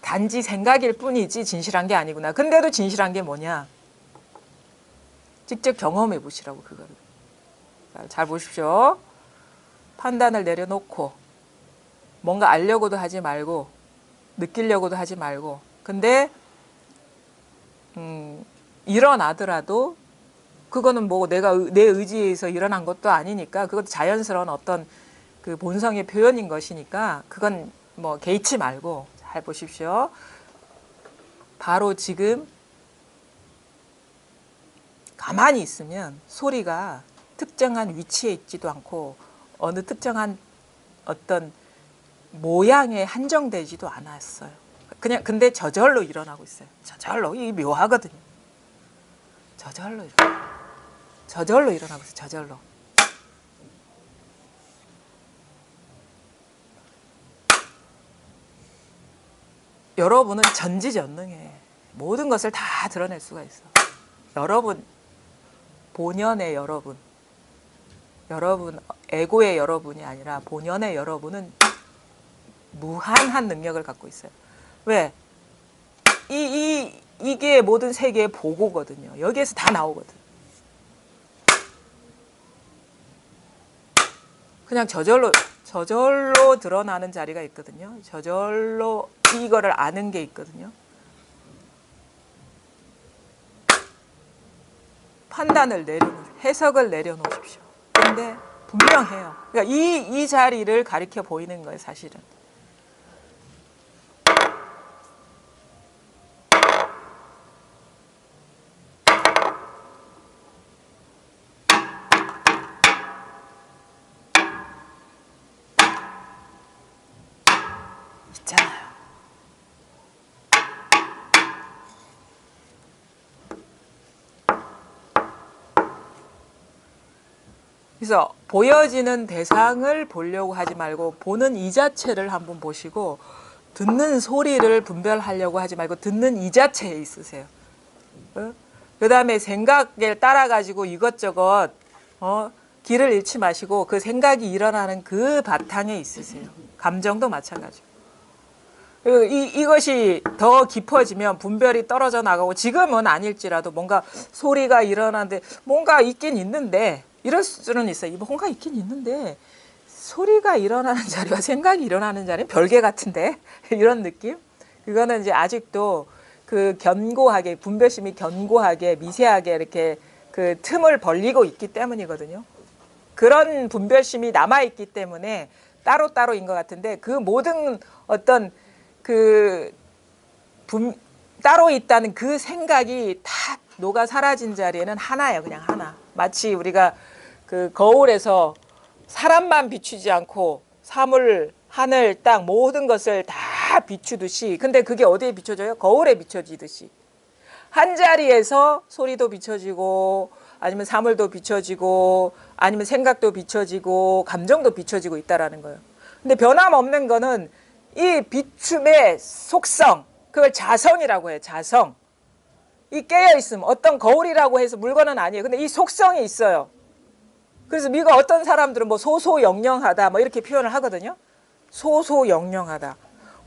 단지 생각일 뿐이지 진실한 게 아니구나. 근데도 진실한 게 뭐냐? 직접 경험해 보시라고 그거를. 잘 보십시오. 판단을 내려놓고 뭔가 알려고도 하지 말고 느끼려고도 하지 말고 근데 일어나더라도 그거는 뭐 내 의지에 의해서 일어난 것도 아니니까 그것도 자연스러운 어떤 그 본성의 표현인 것이니까 그건 뭐 개의치 말고 잘 보십시오. 바로 지금 가만히 있으면 소리가 특정한 위치에 있지도 않고 어느 특정한 어떤 모양에 한정되지도 않았어요. 그냥 근데 저절로 일어나고 있어요. 저절로. 이게 묘하거든요. 저절로 일어나고 있어요. 저절로. 여러분은 전지전능해. 모든 것을 다 드러낼 수가 있어. 여러분, 본연의 여러분, 에고의 여러분이 아니라 본연의 여러분은 무한한 능력을 갖고 있어요. 왜? 이게 모든 세계의 보고거든요. 여기에서 다 나오거든. 그냥 저절로 드러나는 자리가 있거든요. 저절로 이거를 아는 게 있거든요. 판단을 해석을 내려놓으십시오. 근데 분명해요. 그러니까 이 자리를 가리켜 보이는 거예요, 사실은. 있잖아요. 그래서 보여지는 대상을 보려고 하지 말고 보는 이 자체를 한번 보시고 듣는 소리를 분별하려고 하지 말고 듣는 이 자체에 있으세요. 그 다음에 생각에 따라가지고 이것저것 길을 잃지 마시고 그 생각이 일어나는 그 바탕에 있으세요. 감정도 마찬가지고. 이것이 더 깊어지면 분별이 떨어져 나가고 지금은 아닐지라도 뭔가 소리가 일어나는데 뭔가 있긴 있는데 이럴 수는 있어요. 뭔가 있긴 있는데 소리가 일어나는 자리와 생각이 일어나는 자리는 별개 같은데 이런 느낌? 그거는 이제 아직도 그 견고하게 분별심이 견고하게 미세하게 이렇게 그 틈을 벌리고 있기 때문이거든요. 그런 분별심이 남아있기 때문에 따로따로인 것 같은데 그 모든 어떤 따로 있다는 그 생각이 다 녹아 사라진 자리에는 하나예요. 그냥 하나. 마치 우리가 그 거울에서 사람만 비추지 않고 사물, 하늘, 땅 모든 것을 다 비추듯이 근데 그게 어디에 비춰져요? 거울에 비춰지듯이. 한 자리에서 소리도 비춰지고 아니면 사물도 비춰지고 아니면 생각도 비춰지고 감정도 비춰지고 있다라는 거예요. 근데 변함없는 거는 이 비춤의 속성, 그걸 자성이라고 해요. 자성. 이 깨어있음, 어떤 거울이라고 해서 물건은 아니에요. 근데 이 속성이 있어요. 그래서 미국 어떤 사람들은 뭐 소소영령하다 뭐 이렇게 표현을 하거든요. 소소영령하다.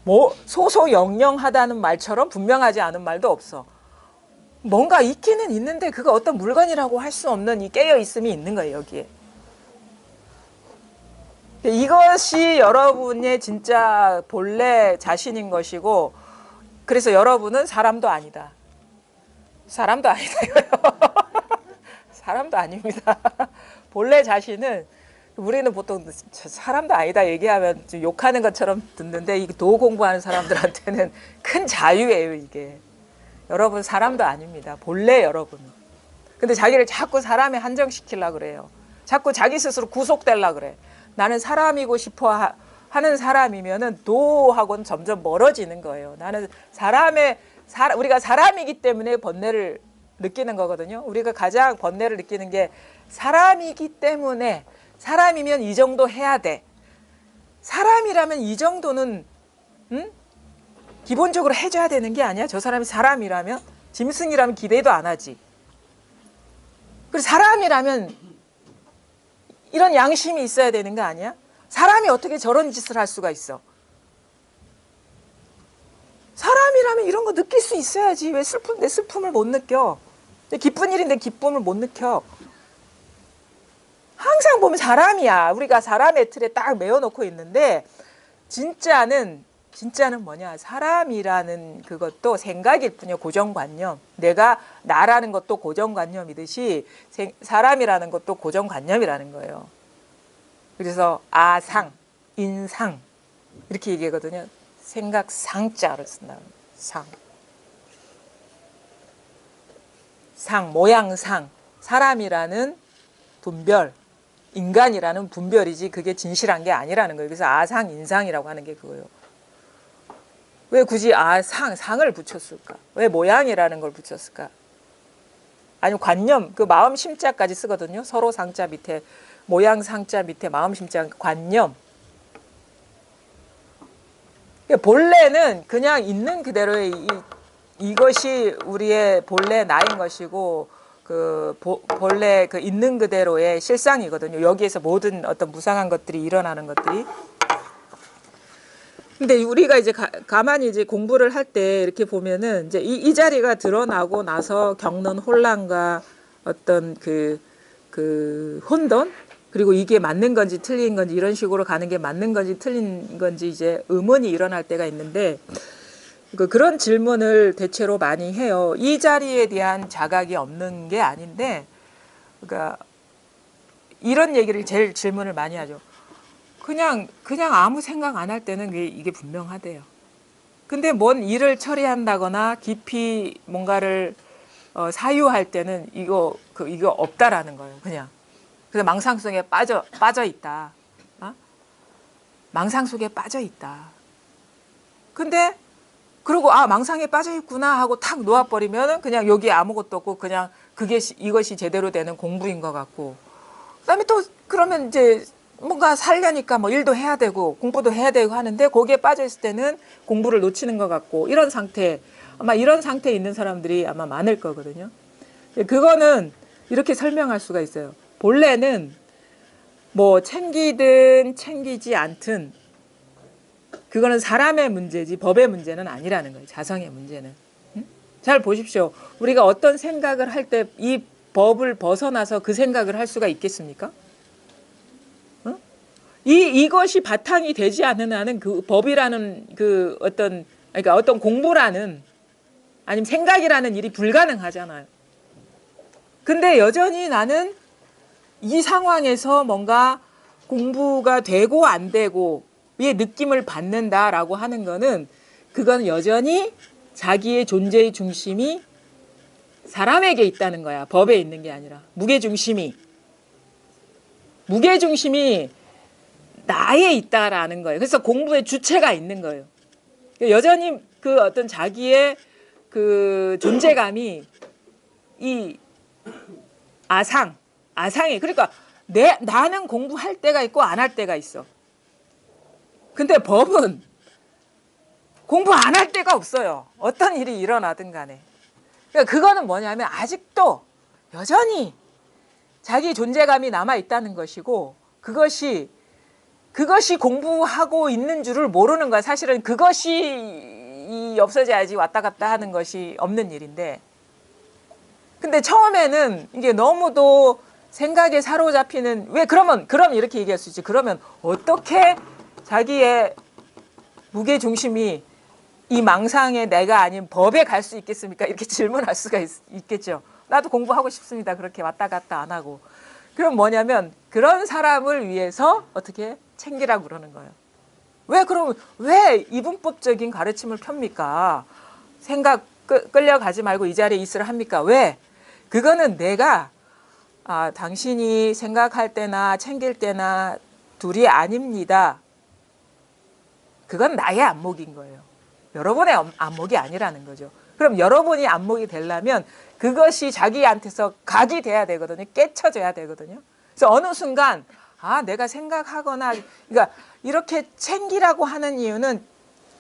뭐 소소영령하다는 말처럼 분명하지 않은 말도 없어. 뭔가 있기는 있는데 그거 어떤 물건이라고 할 수 없는 이 깨어있음이 있는 거예요. 여기에. 이것이 여러분의 진짜 본래 자신인 것이고 그래서 여러분은 사람도 아니다. 사람도 아니다. 사람도 아닙니다. 본래 자신은 우리는 보통 사람도 아니다 얘기하면 좀 욕하는 것처럼 듣는데 이 도 공부하는 사람들한테는 큰 자유예요. 이게. 여러분 사람도 아닙니다. 본래 여러분. 근데 자기를 자꾸 사람에 한정시키려고 그래요. 자꾸 자기 스스로 구속되려 그래. 나는 사람이고 싶어 하는 사람이면은 도하고는 점점 멀어지는 거예요. 나는 우리가 사람이기 때문에 번뇌를 느끼는 거거든요. 우리가 가장 번뇌를 느끼는 게 사람이기 때문에, 사람이면 이 정도 해야 돼. 사람이라면 이 정도는 기본적으로 해줘야 되는 게 아니야? 저 사람이 사람이라면? 짐승이라면 기대도 안 하지. 그리고 사람이라면 이런 양심이 있어야 되는 거 아니야? 사람이 어떻게 저런 짓을 할 수가 있어? 사람이라면 이런 거 느낄 수 있어야지. 왜 내 슬픔을 못 느껴? 기쁜 일인데 기쁨을 못 느껴? 항상 보면 사람이야. 우리가 사람의 틀에 딱 메워놓고 있는데 진짜는 뭐냐? 사람이라는 그것도 생각일 뿐이야. 고정관념. 나라는 것도 고정관념이듯이 사람이라는 것도 고정관념이라는 거예요. 그래서 아상, 인상 이렇게 얘기하거든요. 생각 상자를 쓴다. 상, 모양상. 사람이라는 분별, 인간이라는 분별이지 그게 진실한 게 아니라는 거예요. 그래서 아상, 인상이라고 하는 게 그거예요. 왜 굳이 상을 붙였을까? 왜 모양이라는 걸 붙였을까? 아니면 관념, 그 마음 심자까지 쓰거든요. 서로 상자 밑에, 모양 상자 밑에 마음 심자, 관념. 본래는 그냥 있는 그대로의 이것이 우리의 본래 나인 것이고, 본래 그 있는 그대로의 실상이거든요. 여기에서 모든 어떤 무상한 것들이 일어나는 것들이. 근데 우리가 이제 가만히 이제 공부를 할 때 이렇게 보면은 이제 이 자리가 드러나고 나서 겪는 혼란과 어떤 그 혼돈, 그리고 이게 맞는 건지 틀린 건지 이런 식으로 가는 게 맞는 건지 틀린 건지 이제 의문이 일어날 때가 있는데, 그런 질문을 대체로 많이 해요. 이 자리에 대한 자각이 없는 게 아닌데, 그러니까 이런 얘기를 제일 질문을 많이 하죠. 그냥 아무 생각 안 할 때는 이게 분명하대요. 근데 뭔 일을 처리한다거나 깊이 뭔가를 사유할 때는 이거 없다라는 거예요. 그냥. 그래서 망상 속에 빠져 있다. 망상 속에 빠져 있다. 근데 그러고 망상에 빠져 있구나 하고 탁 놓아버리면은 그냥 여기 아무것도 없고 그냥 이것이 제대로 되는 공부인 것 같고, 그다음에 또 그러면 이제 뭔가 살려니까 뭐 일도 해야 되고 공부도 해야 되고 하는데 거기에 빠져 있을 때는 공부를 놓치는 것 같고, 이런 상태에 있는 사람들이 아마 많을 거거든요. 그거는 이렇게 설명할 수가 있어요. 본래는 뭐 챙기든 챙기지 않든 그거는 사람의 문제지 법의 문제는 아니라는 거예요. 자성의 문제는. 잘 보십시오. 우리가 어떤 생각을 할 때 이 법을 벗어나서 그 생각을 할 수가 있겠습니까? 이것이 바탕이 되지 않는 한은 그 법이라는 그러니까 어떤 공부라는 아니면 생각이라는 일이 불가능하잖아요. 근데 여전히 나는 이 상황에서 뭔가 공부가 되고 안 되고 의 느낌을 받는다라고 하는 거는, 그건 여전히 자기의 존재의 중심이 사람에게 있다는 거야. 법에 있는 게 아니라. 무게중심이 나에 있다라는 거예요. 그래서 공부의 주체가 있는 거예요. 여전히 그 어떤 자기의 그 존재감이 이 아상이, 그러니까 나는 공부할 때가 있고 안 할 때가 있어. 근데 법은 공부 안 할 때가 없어요. 어떤 일이 일어나든 간에. 그러니까 그거는 뭐냐면 아직도 여전히 자기 존재감이 남아 있다는 것이고, 그것이 공부하고 있는 줄을 모르는 거야. 사실은 그것이 없어져야지 왔다 갔다 하는 것이 없는 일인데, 근데 처음에는 이게 너무도 생각에 사로잡히는, 그럼 이렇게 얘기할 수 있지. 그러면 어떻게 자기의 무게중심이 이 망상의 내가 아닌 법에 갈 수 있겠습니까? 이렇게 질문할 수가 있겠죠. 나도 공부하고 싶습니다. 그렇게 왔다 갔다 안 하고. 그럼 뭐냐면 그런 사람을 위해서 어떻게 챙기라고 그러는 거예요. 왜 이분법적인 가르침을 펴니까? 생각 끌려가지 말고 이 자리에 있으라 합니까? 왜? 그거는 내가 아, 당신이 생각할 때나 챙길 때나 둘이 아닙니다. 그건 나의 안목인 거예요. 여러분의 안목이 아니라는 거죠. 그럼 여러분이 안목이 되려면 그것이 자기한테서 각이 돼야 되거든요. 깨쳐져야 되거든요. 그래서 어느 순간 아, 내가 생각하거나 그러니까 이렇게 챙기라고 하는 이유는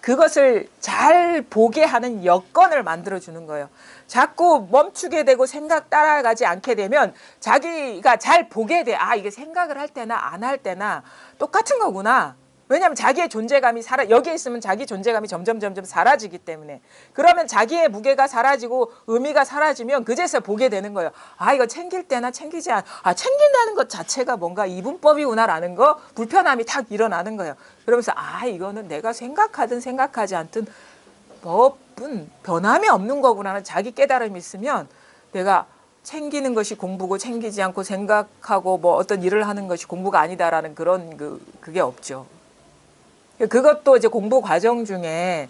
그것을 잘 보게 하는 여건을 만들어주는 거예요. 자꾸 멈추게 되고 생각 따라가지 않게 되면 자기가 잘 보게 돼. 아, 이게 생각을 할 때나 안 할 때나 똑같은 거구나. 왜냐하면 자기의 존재감이 여기에 있으면 자기 존재감이 점점 사라지기 때문에. 그러면 자기의 무게가 사라지고 의미가 사라지면 그제서 보게 되는 거예요. 아, 이거 챙길 때나 챙기지 챙긴다는 것 자체가 뭔가 이분법이구나라는 거 불편함이 탁 일어나는 거예요. 그러면서 아, 이거는 내가 생각하든 생각하지 않든 법은 변함이 없는 거구나는 자기 깨달음이 있으면 내가 챙기는 것이 공부고 챙기지 않고 생각하고 뭐 어떤 일을 하는 것이 공부가 아니다라는 그런 그게 없죠. 그것도 이제 공부 과정 중에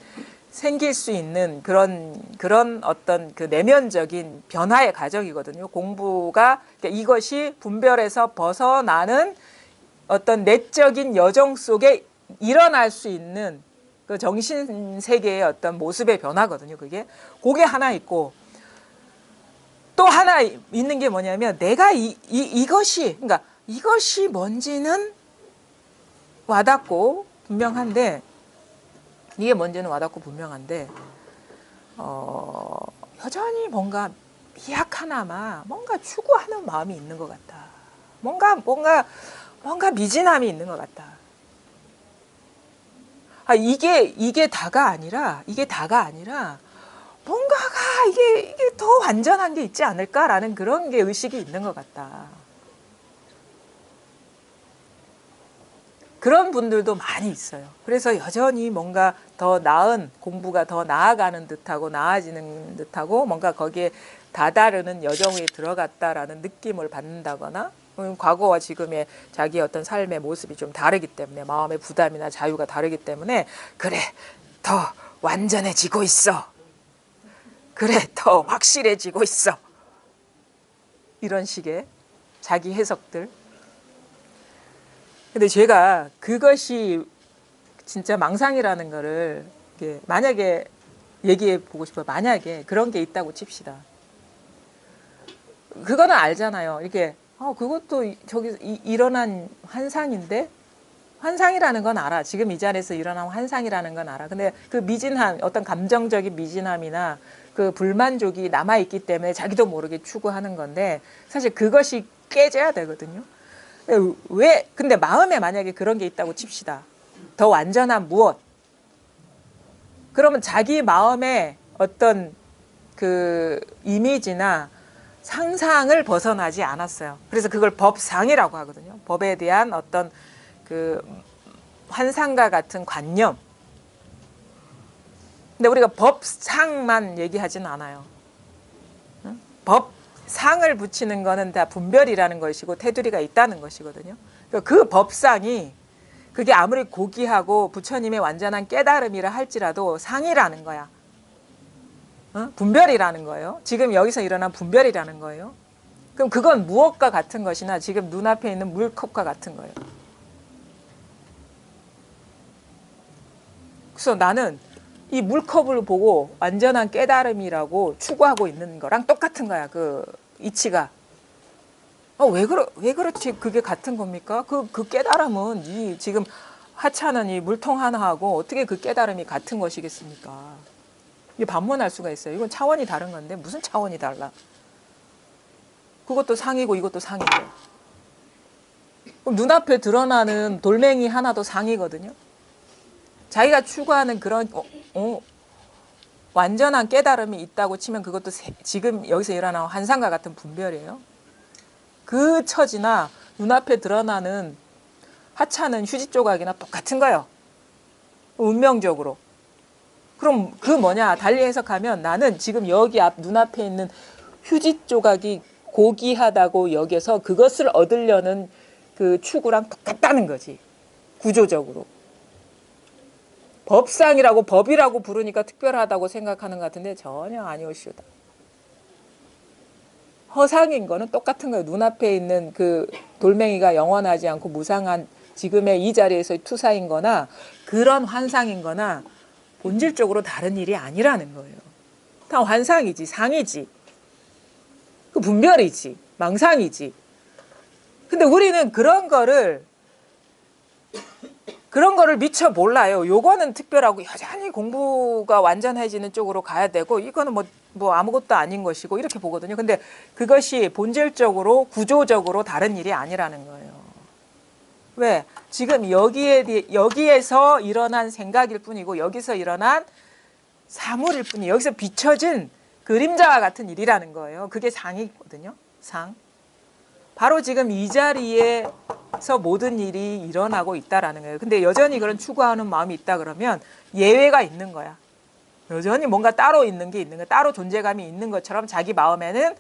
생길 수 있는 그런 어떤 그 내면적인 변화의 과정이거든요. 공부가 이것이 분별에서 벗어나는 어떤 내적인 여정 속에 일어날 수 있는 그 정신 세계의 어떤 모습의 변화거든요. 그게 하나 있고 또 하나 있는 게 뭐냐면 내가 이것이 그러니까 이것이 뭔지는 와닿고 분명한데 이게 뭔지는 와닿고 분명한데 여전히 뭔가 미약하나마 뭔가 추구하는 마음이 있는 것 같다. 뭔가 미진함이 있는 것 같다. 아, 이게 다가 아니라 뭔가가 이게 더 완전한 게 있지 않을까라는 그런 게 의식이 있는 것 같다. 그런 분들도 많이 있어요. 그래서 여전히 뭔가 더 나은 공부가 더 나아가는 듯하고 나아지는 듯하고 뭔가 거기에 다다르는 여정에 들어갔다라는 느낌을 받는다거나 과거와 지금의 자기 어떤 삶의 모습이 좀 다르기 때문에 마음의 부담이나 자유가 다르기 때문에 그래 더 완전해지고 있어. 그래 더 확실해지고 있어. 이런 식의 자기 해석들. 근데 제가 그것이 진짜 망상이라는 거를 만약에 얘기해 보고 싶어요. 만약에 그런 게 있다고 칩시다. 그거는 알잖아요. 이렇게 그것도 저기 일어난 환상인데 환상이라는 건 알아. 지금 이 자리에서 일어난 환상이라는 건 알아. 근데 그 미진함, 어떤 감정적인 미진함이나 그 불만족이 남아있기 때문에 자기도 모르게 추구하는 건데 사실 그것이 깨져야 되거든요. 근데 마음에 만약에 그런 게 있다고 칩시다. 더 완전한 무엇? 그러면 자기 마음에 어떤 그 이미지나 상상을 벗어나지 않았어요. 그래서 그걸 법상이라고 하거든요. 법에 대한 어떤 그 환상과 같은 관념. 근데 우리가 법상만 얘기하진 않아요. 법상을 붙이는 거는 다 분별이라는 것이고 테두리가 있다는 것이거든요. 그 법상이 그게 아무리 고귀하고 부처님의 완전한 깨달음이라 할지라도 상이라는 거야. 분별이라는 거예요. 지금 여기서 일어난 분별이라는 거예요. 그럼 그건 무엇과 같은 것이나 지금 눈앞에 있는 물컵과 같은 거예요. 그래서 나는 이 물컵을 보고 완전한 깨달음이라고 추구하고 있는 거랑 똑같은 거야. 그 이치가. 왜 그렇지? 그게 같은 겁니까? 그 깨달음은 지금 하찮은 이 물통 하나하고 어떻게 그 깨달음이 같은 것이겠습니까? 이게 반문할 수가 있어요. 이건 차원이 다른 건데 무슨 차원이 달라? 그것도 상이고 이것도 상인데. 그럼 눈앞에 드러나는 돌멩이 하나도 상이거든요. 자기가 추구하는 그런 완전한 깨달음이 있다고 치면 그것도 지금 여기서 일어나는 환상과 같은 분별이에요. 그 처지나 눈앞에 드러나는 하찮은 휴지 조각이나 똑같은 거예요. 운명적으로. 그럼 그 뭐냐 달리 해석하면 나는 지금 여기 눈앞에 있는 휴지 조각이 고귀하다고 여겨서 그것을 얻으려는 그 추구랑 똑같다는 거지. 구조적으로. 법상이라고 법이라고 부르니까 특별하다고 생각하는 것 같은데 전혀 아니오시오다. 허상인 거는 똑같은 거예요. 눈앞에 있는 그 돌멩이가 영원하지 않고 무상한 지금의 이 자리에서의 투사인 거나 그런 환상인 거나 본질적으로 다른 일이 아니라는 거예요. 다 환상이지, 상이지, 그 분별이지, 망상이지. 근데 우리는 그런 거를 미처 몰라요. 요거는 특별하고 여전히 공부가 완전해지는 쪽으로 가야 되고 이거는 뭐 아무것도 아닌 것이고 이렇게 보거든요. 근데 그것이 본질적으로 구조적으로 다른 일이 아니라는 거예요. 왜? 지금 여기에서 일어난 생각일 뿐이고 여기서 일어난 사물일 뿐이에요. 여기서 비춰진 그림자와 같은 일이라는 거예요. 그게 상이거든요. 상. 바로 지금 이 자리에서 모든 일이 일어나고 있다라는 거예요. 근데 여전히 그런 추구하는 마음이 있다 그러면 예외가 있는 거야. 여전히 뭔가 따로 있는 게 있는 거야. 따로 존재감이 있는 것처럼 자기 마음에는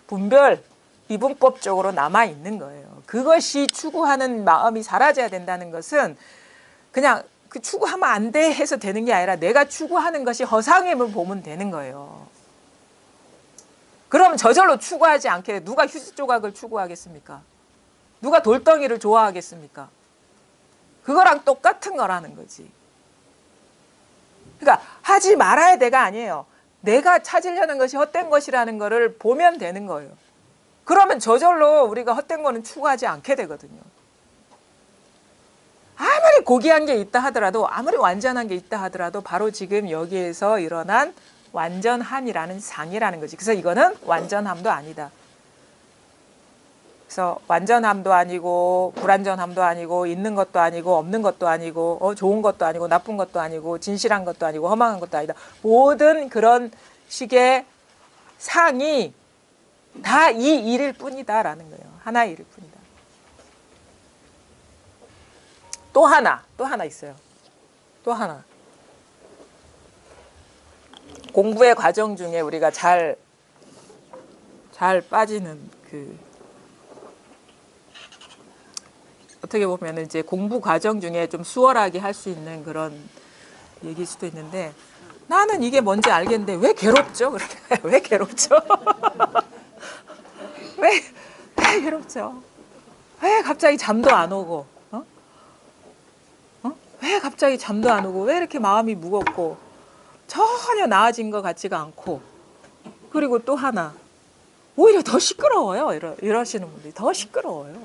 분별, 이분법적으로 남아 있는 거예요. 그것이 추구하는 마음이 사라져야 된다는 것은 그냥 그 추구하면 안 돼 해서 되는 게 아니라 내가 추구하는 것이 허상임을 보면 되는 거예요. 그럼 저절로 추구하지 않게 누가 휴지 조각을 추구하겠습니까? 누가 돌덩이를 좋아하겠습니까? 그거랑 똑같은 거라는 거지. 그러니까 하지 말아야 돼가 아니에요. 내가 찾으려는 것이 헛된 것이라는 거를 보면 되는 거예요. 그러면 저절로 우리가 헛된 거는 추구하지 않게 되거든요. 아무리 고귀한 게 있다 하더라도 아무리 완전한 게 있다 하더라도 바로 지금 여기에서 일어난 완전함이라는 상이라는 거지. 그래서 이거는 완전함도 아니다. 그래서 완전함도 아니고 불완전함도 아니고 있는 것도 아니고 없는 것도 아니고 좋은 것도 아니고 나쁜 것도 아니고 진실한 것도 아니고 허망한 것도 아니다. 모든 그런 식의 상이 다 이 일일 뿐이다라는 거예요. 하나의 일일 뿐이다. 또 하나 있어요. 또 하나. 공부의 과정 중에 우리가 잘 빠지는 어떻게 보면 이제 공부 과정 중에 좀 수월하게 할 수 있는 그런 얘기일 수도 있는데 나는 이게 뭔지 알겠는데 왜 괴롭죠? 그렇게 왜 괴롭죠? 왜 괴롭죠? 왜 갑자기 잠도 안 오고? 왜 갑자기 잠도 안 오고? 왜 이렇게 마음이 무겁고? 전혀 나아진 것 같지가 않고. 그리고 또 하나. 오히려 더 시끄러워요. 이러시는 분들이 더 시끄러워요.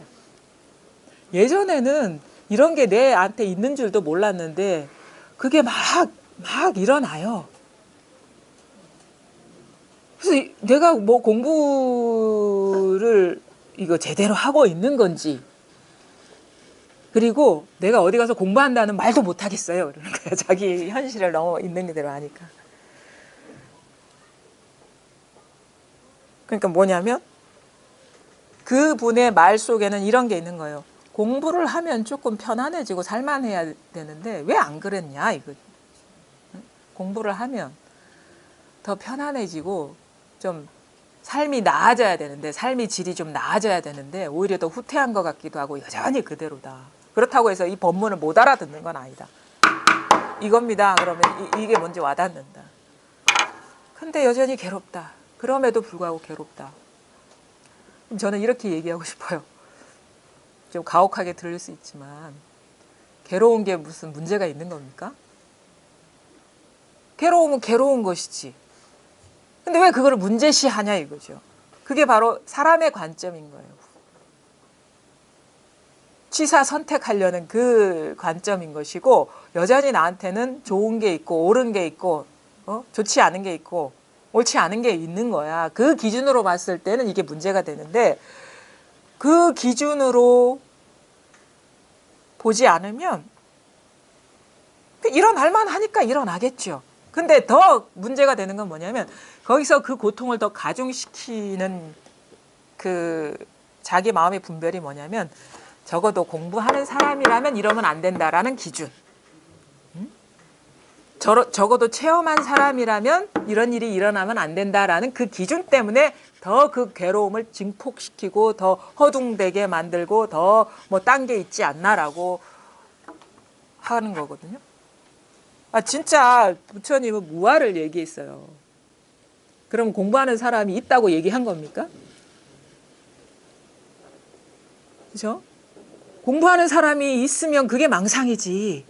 예전에는 이런 게 내한테 있는 줄도 몰랐는데 그게 막 일어나요. 그래서 내가 뭐 공부를 이거 제대로 하고 있는 건지 그리고 내가 어디 가서 공부한다는 말도 못 하겠어요. 그러는 거예요. 자기 현실을 너무 있는 그대로 하니까. 그러니까 뭐냐면 그분의 말 속에는 이런 게 있는 거예요. 공부를 하면 조금 편안해지고 살만해야 되는데 왜 안 그랬냐 이거. 공부를 하면 더 편안해지고 좀 삶이 나아져야 되는데 삶의 질이 좀 나아져야 되는데 오히려 더 후퇴한 것 같기도 하고 여전히 그대로다. 그렇다고 해서 이 법문을 못 알아듣는 건 아니다. 이겁니다. 그러면 이게 뭔지 와닿는다. 근데 여전히 괴롭다. 그럼에도 불구하고 괴롭다. 그럼 저는 이렇게 얘기하고 싶어요. 좀 가혹하게 들릴 수 있지만 괴로운 게 무슨 문제가 있는 겁니까? 괴로움은 괴로운 것이지. 근데 왜 그거를 문제시하냐 이거죠. 그게 바로 사람의 관점인 거예요. 취사 선택하려는 그 관점인 것이고 여전히 나한테는 좋은 게 있고 옳은 게 있고 좋지 않은 게 있고 옳지 않은 게 있는 거야. 그 기준으로 봤을 때는 이게 문제가 되는데 그 기준으로 보지 않으면 일어날 만하니까 일어나겠죠. 근데 더 문제가 되는 건 뭐냐면 거기서 그 고통을 더 가중시키는 그 자기 마음의 분별이 뭐냐면 적어도 공부하는 사람이라면 이러면 안 된다라는 기준. 적어도 체험한 사람이라면 이런 일이 일어나면 안 된다라는 그 기준 때문에 더 그 괴로움을 증폭시키고 더 허둥대게 만들고 더 뭐 딴 게 있지 않나라고 하는 거거든요. 진짜 부처님은 무아를 얘기했어요. 그럼 공부하는 사람이 있다고 얘기한 겁니까? 그죠? 공부하는 사람이 있으면 그게 망상이지.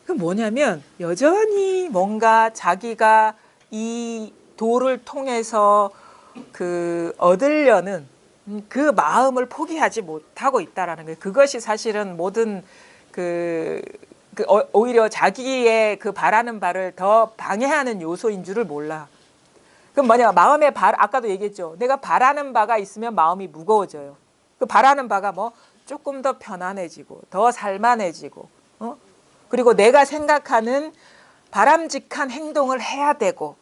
그 뭐냐면 여전히 뭔가 자기가 이 도를 통해서 그 얻으려는 그 마음을 포기하지 못하고 있다라는 거예요. 그것이 사실은 모든 오히려 자기의 그 바라는 바를 더 방해하는 요소인 줄을 몰라. 그럼 뭐냐? 마음의 아까도 얘기했죠. 내가 바라는 바가 있으면 마음이 무거워져요. 그 바라는 바가 뭐 조금 더 편안해지고 더 살만해지고, 그리고 내가 생각하는 바람직한 행동을 해야 되고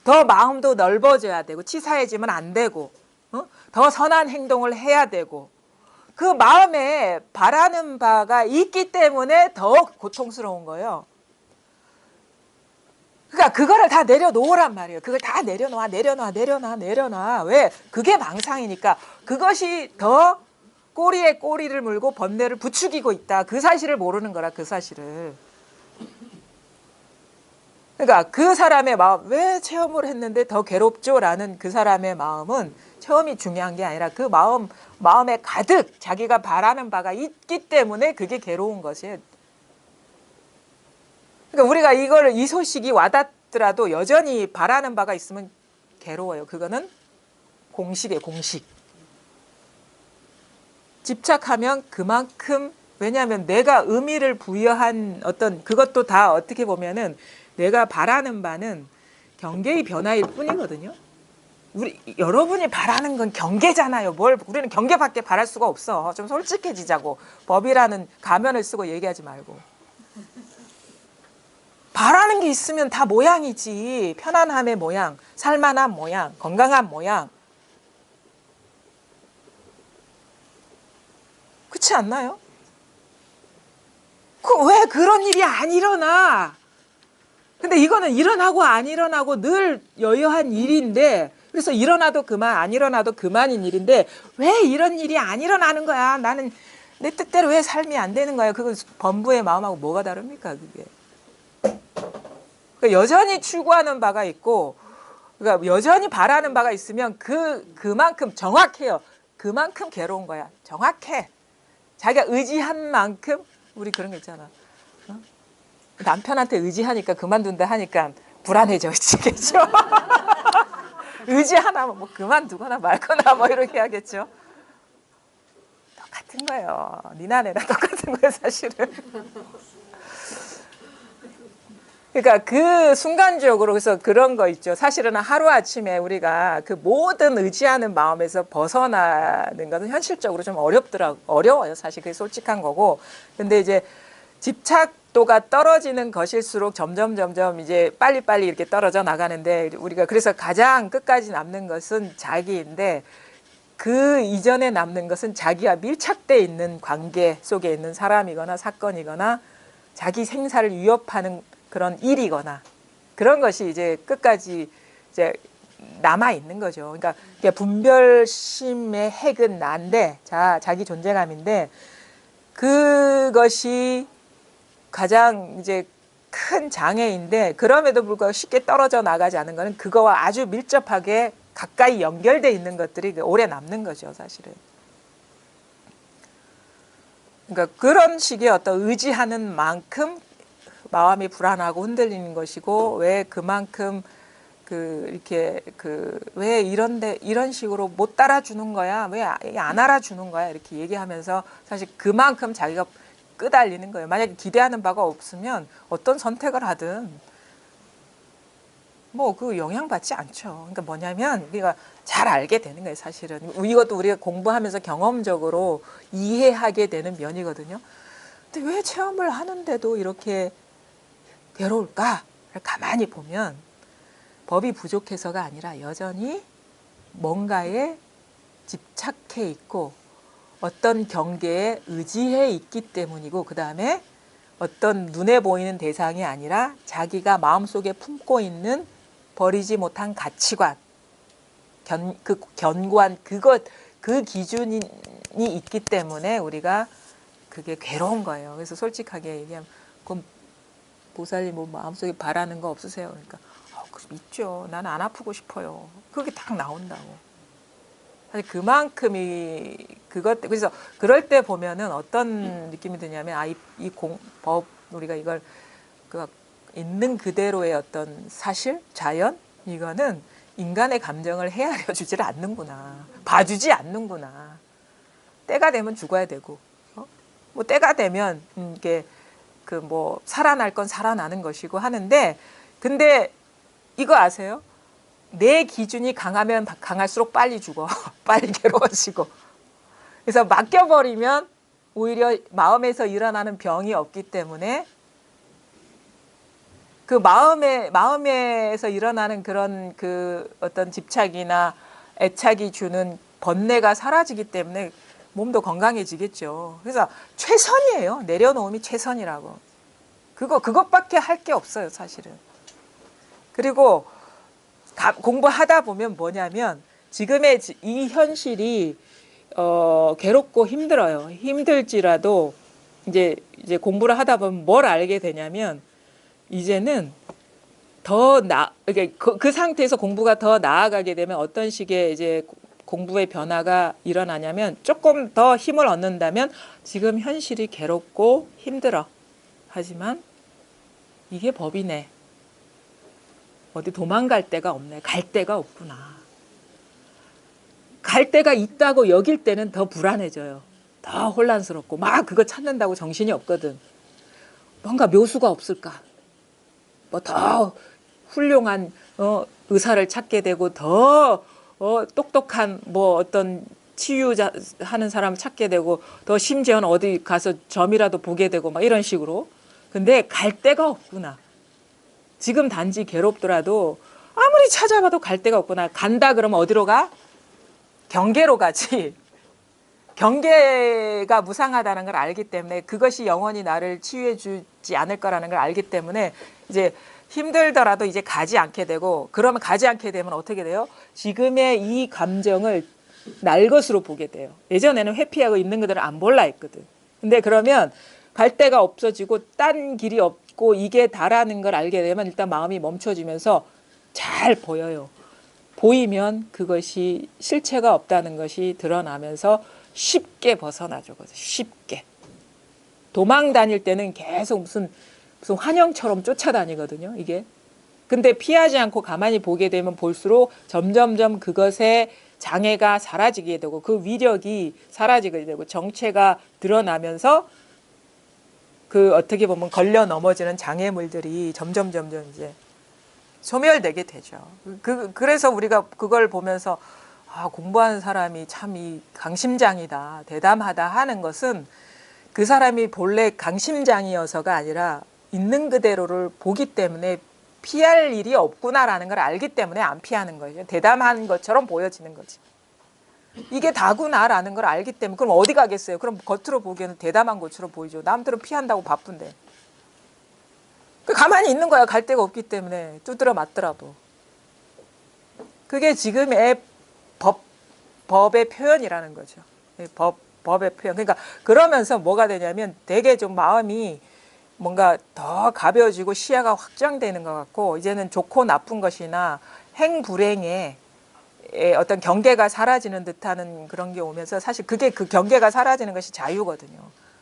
더 마음도 넓어져야 되고 치사해지면 안 되고, 더 선한 행동을 해야 되고, 그 마음에 바라는 바가 있기 때문에 더 고통스러운 거예요. 그러니까 그거를 다 내려놓으란 말이에요. 그걸 다 내려놔. 왜? 그게 망상이니까. 그것이 더 꼬리에 꼬리를 물고 번뇌를 부추기고 있다. 그 사실을 모르는 거라, 그 사실을. 그러니까 그 사람의 마음, 왜 체험을 했는데 더 괴롭죠? 라는 그 사람의 마음은 체험이 중요한 게 아니라 그 마음에 가득 자기가 바라는 바가 있기 때문에 그게 괴로운 것이에요. 그러니까 우리가 이 소식이 와닿더라도 여전히 바라는 바가 있으면 괴로워요. 그거는 공식이에요, 공식. 집착하면 그만큼, 왜냐하면 내가 의미를 부여한 어떤 그것도 다 어떻게 보면은 내가 바라는 바는 경계의 변화일 뿐이거든요. 여러분이 바라는 건 경계잖아요. 우리는 경계밖에 바랄 수가 없어. 좀 솔직해지자고. 법이라는 가면을 쓰고 얘기하지 말고. 바라는 게 있으면 다 모양이지. 편안함의 모양, 살만한 모양, 건강한 모양. 그렇지 않나요? 왜 그런 일이 안 일어나? 근데 이거는 일어나고 안 일어나고 늘 여여한 일인데, 그래서 일어나도 그만, 안 일어나도 그만인 일인데 왜 이런 일이 안 일어나는 거야? 나는 내 뜻대로 왜 삶이 안 되는 거야? 그건 범부의 마음하고 뭐가 다릅니까, 그게? 그러니까 여전히 추구하는 바가 있고, 그러니까 여전히 바라는 바가 있으면 그만큼 정확해요. 그만큼 괴로운 거야. 정확해. 자기가 의지한 만큼. 우리 그런 거 있잖아. 남편한테 의지하니까 그만둔다 하니까 불안해져지겠죠. 의지하나 뭐 그만두거나 말거나 뭐 이렇게 하겠죠. 똑같은 거예요. 니나 내나 똑같은 거예요, 사실은. 그러니까 그 순간적으로, 그래서 그런 거 있죠. 사실은 하루아침에 우리가 그 모든 의지하는 마음에서 벗어나는 것은 현실적으로 좀 어려워요. 사실 그게 솔직한 거고. 근데 이제 집착도가 떨어지는 것일수록 점점 이제 빨리빨리 이렇게 떨어져 나가는데, 우리가 그래서 가장 끝까지 남는 것은 자기인데, 그 이전에 남는 것은 자기와 밀착돼 있는 관계 속에 있는 사람이거나 사건이거나 자기 생사를 위협하는 그런 일이거나 그런 것이 이제 끝까지 이제 남아 있는 거죠. 그러니까 분별심의 핵은 난데, 자기 존재감인데, 그것이 가장 이제 큰 장애인데, 그럼에도 불구하고 쉽게 떨어져 나가지 않은 것은 그거와 아주 밀접하게 가까이 연결돼 있는 것들이 오래 남는 거죠, 사실은. 그러니까 그런 식의 어떤 의지하는 만큼 마음이 불안하고 흔들리는 것이고, 왜 그만큼 왜 이런 식으로 못 따라주는 거야? 왜 안 알아주는 거야? 이렇게 얘기하면서 사실 그만큼 자기가 끄달리는 거예요. 만약에 기대하는 바가 없으면 어떤 선택을 하든 뭐 그 영향받지 않죠. 그러니까 뭐냐면 우리가 잘 알게 되는 거예요, 사실은. 이것도 우리가 공부하면서 경험적으로 이해하게 되는 면이거든요. 근데 왜 체험을 하는데도 이렇게 괴로울까? 가만히 보면 법이 부족해서가 아니라 여전히 뭔가에 집착해 있고 어떤 경계에 의지해 있기 때문이고, 그 다음에 어떤 눈에 보이는 대상이 아니라 자기가 마음속에 품고 있는 버리지 못한 가치관, 견고한 그 기준이 있기 때문에 우리가 그게 괴로운 거예요. 그래서 솔직하게 얘기하면, 그럼 보살님 뭐 마음속에 바라는 거 없으세요? 그러니까 있죠. 나는 안 아프고 싶어요. 그게 딱 나온다고. 사실 그만큼이 그래서 그럴 때 보면은 어떤 느낌이 드냐면 법 우리가 이걸 그 있는 그대로의 어떤 사실 자연 이거는 인간의 감정을 헤아려 주지를 않는구나. 봐주지 않는구나. 때가 되면 죽어야 되고 뭐 때가 되면 이게 그 뭐 살아날 건 살아나는 것이고 하는데 근데 이거 아세요? 내 기준이 강하면 강할수록 빨리 죽어. 빨리 괴로워지고. 그래서 맡겨버리면 오히려 마음에서 일어나는 병이 없기 때문에 그 마음에서 일어나는 그런 그 어떤 집착이나 애착이 주는 번뇌가 사라지기 때문에 몸도 건강해지겠죠. 그래서 최선이에요. 내려놓음이 최선이라고. 그것밖에 할 게 없어요, 사실은. 그리고 공부하다 보면 뭐냐면 지금의 이 현실이 괴롭고 힘들어요. 힘들지라도 이제 공부를 하다 보면 뭘 알게 되냐면 이제는 그 상태에서 공부가 더 나아가게 되면 어떤 식의 이제 공부의 변화가 일어나냐면 조금 더 힘을 얻는다면 지금 현실이 괴롭고 힘들어. 하지만 이게 법이네. 어디 도망갈 데가 없네. 갈 데가 없구나. 갈 데가 있다고 여길 때는 더 불안해져요. 더 혼란스럽고 막 그거 찾는다고 정신이 없거든. 뭔가 묘수가 없을까? 뭐 더 훌륭한 의사를 찾게 되고 더 똑똑한 뭐 어떤 치유자 하는 사람을 찾게 되고 더 심지어는 어디 가서 점이라도 보게 되고 막 이런 식으로. 근데 갈 데가 없구나. 지금 단지 괴롭더라도 아무리 찾아봐도 갈 데가 없구나. 간다 그러면 어디로 가? 경계로 가지. 경계가 무상하다는 걸 알기 때문에 그것이 영원히 나를 치유해 주지 않을 거라는 걸 알기 때문에 이제 힘들더라도 이제 가지 않게 되고 그러면 가지 않게 되면 어떻게 돼요? 지금의 이 감정을 날 것으로 보게 돼요. 예전에는 회피하고 있는 그대로 안 볼라 했거든. 근데 그러면 갈 데가 없어지고 딴 길이 없고 이게 다라는 걸 알게 되면 일단 마음이 멈춰지면서 잘 보여요. 보이면 그것이 실체가 없다는 것이 드러나면서 쉽게 벗어나죠. 쉽게. 도망 다닐 때는 계속 무슨 환영처럼 쫓아다니거든요. 이게. 근데 피하지 않고 가만히 보게 되면 볼수록 점점점 그것의 장애가 사라지게 되고 그 위력이 사라지게 되고 정체가 드러나면서 그 어떻게 보면 걸려 넘어지는 장애물들이 점점 이제 소멸되게 되죠. 그래서 우리가 그걸 보면서 공부하는 사람이 참 이 강심장이다, 대담하다 하는 것은 그 사람이 본래 강심장이어서가 아니라 있는 그대로를 보기 때문에 피할 일이 없구나라는 걸 알기 때문에 안 피하는 거죠. 대담한 것처럼 보여지는 거지. 이게 다구나라는 걸 알기 때문에 그럼 어디 가겠어요? 그럼 겉으로 보기에는 대담한 것처럼 보이죠. 남들은 피한다고 바쁜데. 가만히 있는 거야. 갈 데가 없기 때문에 두드려 맞더라도. 그게 지금의 법의 표현이라는 거죠. 법의 표현. 그러니까 그러면서 뭐가 되냐면 되게 좀 마음이 뭔가 더 가벼워지고 시야가 확장되는 것 같고 이제는 좋고 나쁜 것이나 행불행의 어떤 경계가 사라지는 듯하는 그런 게 오면서 사실 그게 그 경계가 사라지는 것이 자유거든요.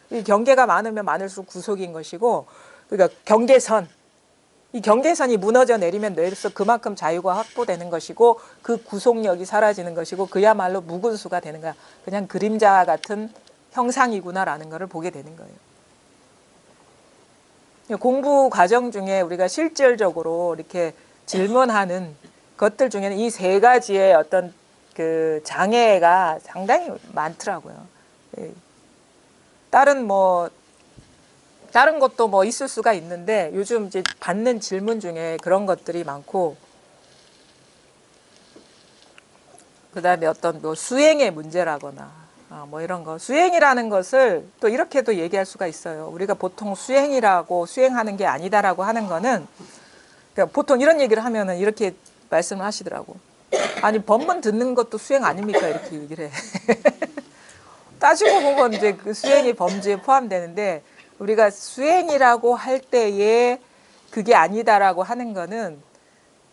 이 경계가 많으면 많을수록 구속인 것이고 그러니까 경계선 이 경계선이 무너져 내리면 내릴수록 그만큼 자유가 확보되는 것이고 그 구속력이 사라지는 것이고 그야말로 무근수가 되는 거야. 그냥 그림자 같은 형상이구나라는 것을 보게 되는 거예요. 공부 과정 중에 우리가 실질적으로 이렇게 질문하는 것들 중에는 이 세 가지의 어떤 그 장애가 상당히 많더라고요. 다른 것도 뭐 있을 수가 있는데 요즘 이제 받는 질문 중에 그런 것들이 많고 그다음에 어떤 뭐 수행의 문제라거나 뭐 이런 거 수행이라는 것을 또 이렇게도 얘기할 수가 있어요. 우리가 보통 수행이라고 수행하는 게 아니다라고 하는 거는 그러니까 보통 이런 얘기를 하면은 이렇게 말씀을 하시더라고. 아니 법문 듣는 것도 수행 아닙니까? 이렇게 얘기를 해. 따지고 보면 이제 그 수행이 범주에 포함되는데 우리가 수행이라고 할 때에 그게 아니다라고 하는 거는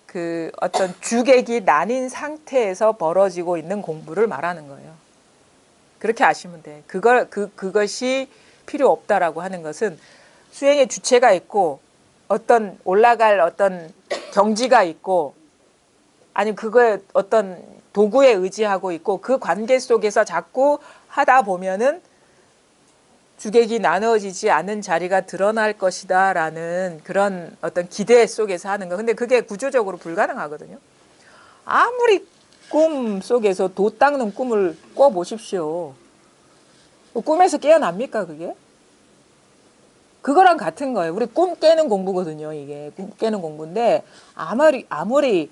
그 어떤 주객이 나뉜 상태에서 벌어지고 있는 공부를 말하는 거예요. 그렇게 아시면 돼. 그것이 필요 없다라고 하는 것은 수행의 주체가 있고 어떤 올라갈 어떤 경지가 있고 아니면 그거에 어떤 도구에 의지하고 있고 그 관계 속에서 자꾸 하다 보면은 주객이 나누어지지 않은 자리가 드러날 것이다 라는 그런 어떤 기대 속에서 하는 거. 근데 그게 구조적으로 불가능하거든요. 아무리 꿈 속에서 도 닦는 꿈을 꿔보십시오. 꿈에서 깨어납니까 그게? 그거랑 같은 거예요. 우리 꿈 깨는 공부거든요. 이게 꿈 깨는 공부인데 아무리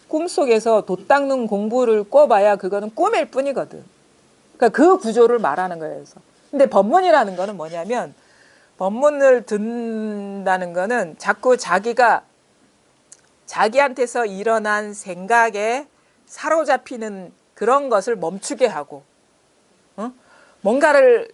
꿈속에서 도 닦는 공부를 꿔봐야 그거는 꿈일 뿐이거든. 그러니까 그 구조를 말하는 거예요. 그래서. 근데 법문이라는 거는 뭐냐면 법문을 듣는다는 거는 자꾸 자기한테서 일어난 생각에 사로잡히는 그런 것을 멈추게 하고 뭔가를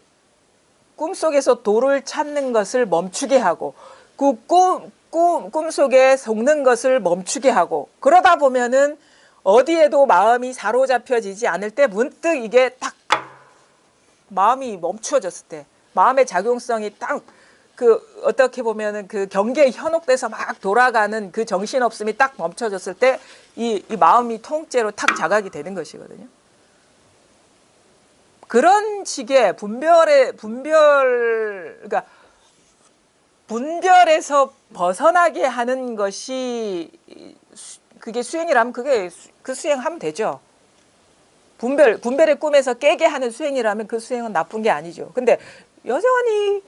꿈속에서 도를 찾는 것을 멈추게 하고 그 꿈속에 속는 것을 멈추게 하고 그러다 보면은 어디에도 마음이 사로잡혀지지 않을 때 문득 이게 딱 마음이 멈추어졌을 때 마음의 작용성이 딱 그 어떻게 보면은 그 경계에 현혹돼서 막 돌아가는 그 정신없음이 딱 멈춰졌을 때 이 마음이 통째로 탁 자각이 되는 것이거든요. 그런 식의 그러니까 분별에서 벗어나게 하는 것이 그게 수행이라면 그 수행하면 되죠. 분별의 꿈에서 깨게 하는 수행이라면 그 수행은 나쁜 게 아니죠. 근데 여전히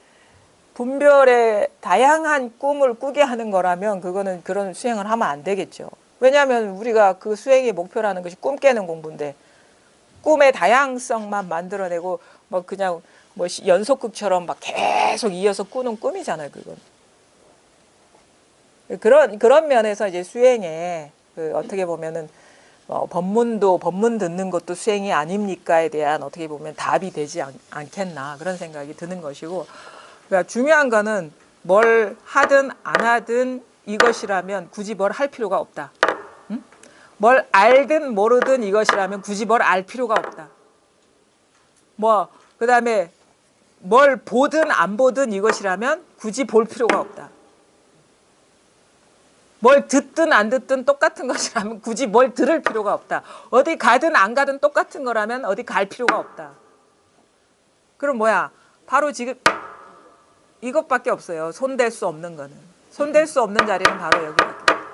분별의 다양한 꿈을 꾸게 하는 거라면 그거는 그런 수행을 하면 안 되겠죠. 왜냐하면 우리가 그 수행의 목표라는 것이 꿈 깨는 공부인데 꿈의 다양성만 만들어내고 뭐 그냥 뭐 연속극처럼 막 계속 이어서 꾸는 꿈이잖아요. 그건 그런 면에서 이제 수행에 그 어떻게 보면은 법문 듣는 것도 수행이 아닙니까에 대한 어떻게 보면 답이 되지 않겠나 그런 생각이 드는 것이고, 그러니까 중요한 거는 뭘 하든 안 하든 이것이라면 굳이 뭘 할 필요가 없다. 응? 뭘 알든 모르든 이것이라면 굳이 뭘 알 필요가 없다. 그다음에 뭘 보든 안 보든 이것이라면 굳이 볼 필요가 없다. 뭘 듣든 안 듣든 똑같은 것이라면 굳이 뭘 들을 필요가 없다. 어디 가든 안 가든 똑같은 거라면 어디 갈 필요가 없다. 그럼 바로 지금 이것밖에 없어요. 손댈 수 없는 거는. 손댈 수 없는 자리는 바로 여기밖에 없어요.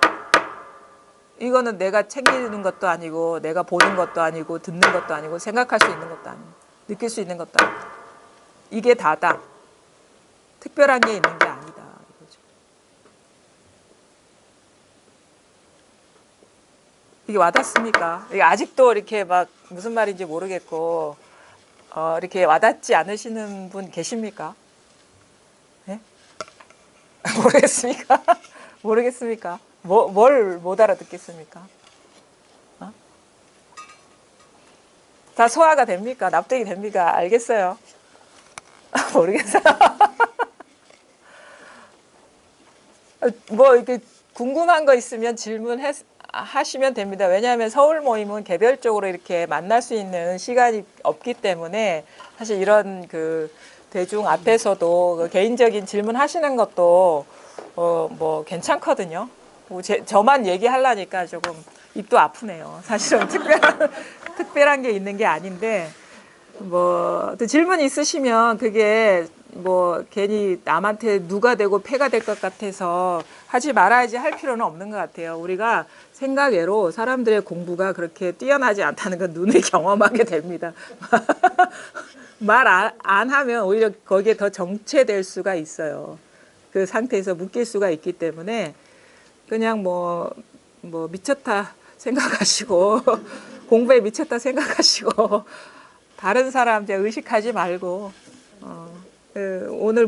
이거는 내가 챙기는 것도 아니고 내가 보는 것도 아니고 듣는 것도 아니고 생각할 수 있는 것도 아니고 느낄 수 있는 것도 아니고 이게 다다. 특별한 게 있는 게 아니다. 이거죠. 이게 와닿습니까? 이게 아직도 이렇게 막 무슨 말인지 모르겠고 이렇게 와닿지 않으시는 분 계십니까? 네? 모르겠습니까? 모르겠습니까? 뭘 못 알아듣겠습니까? 다 소화가 됩니까? 납득이 됩니까? 알겠어요. 모르겠어요. 이렇게 궁금한 거 있으면 질문하시면 됩니다. 왜냐하면 서울 모임은 개별적으로 이렇게 만날 수 있는 시간이 없기 때문에 사실 이런 그 대중 앞에서도 그 개인적인 질문 하시는 것도 괜찮거든요. 저만 얘기하려니까 조금 입도 아프네요. 사실은 특별한 게 있는 게 아닌데 또 질문 있으시면 그게 괜히 남한테 누가 되고 패가 될 것 같아서 하지 말아야지 할 필요는 없는 것 같아요. 우리가 생각외로 사람들의 공부가 그렇게 뛰어나지 않다는 건 눈에 경험하게 됩니다. 말 안 하면 오히려 거기에 더 정체될 수가 있어요. 그 상태에서 묶일 수가 있기 때문에 그냥 미쳤다 생각하시고 공부에 미쳤다 생각하시고 다른 사람 이제 의식하지 말고 오늘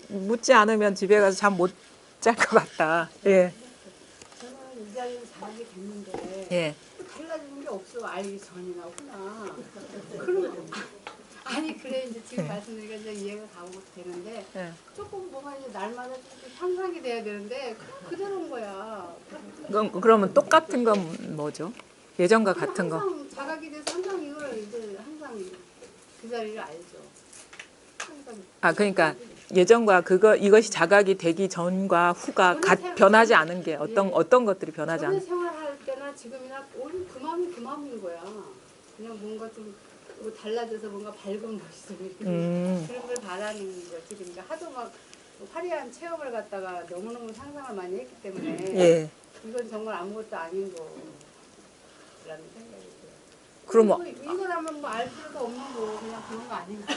묻지 않으면 집에 가서 잠 못 잘 것 같다. 예. 저는 이자리를 잘하게 됐는데 예. 달라지는 게 없어. 알기 전이나 구나. 그런 거. 아니 그래 이제 지금 말씀드리니까 이제 이해가 가고 되는데 예. 조금 뭐가 이제 날마다 좀 향상이 돼야 되는데 그대로인 거야. 그러면 똑같은 건 뭐죠? 예전과 같은 거. 항상 자각이 돼서 항상 이걸 이제 항상 그 자리를 알죠. 항상 아, 그러니까 예전과 이것이 자각이 되기 전과 후가 변하지 않은 게 어떤 것들이 변하지 전에 않은. 생활할 때나 지금이나 오늘 그 마음이 그 마음인 거야. 그냥 뭔가 좀 뭐 달라져서 뭔가 밝은 모습 그런 걸 바라는 거지. 그러니까 하도 막 화려한 체험을 갖다가 너무너무 상상을 많이 했기 때문에 예. 이건 정말 아무것도 아닌 거라는 생각이 들어요. 그러면 이거라면 뭐 알 필요도 없는 거 그냥 그런 거 아닌가.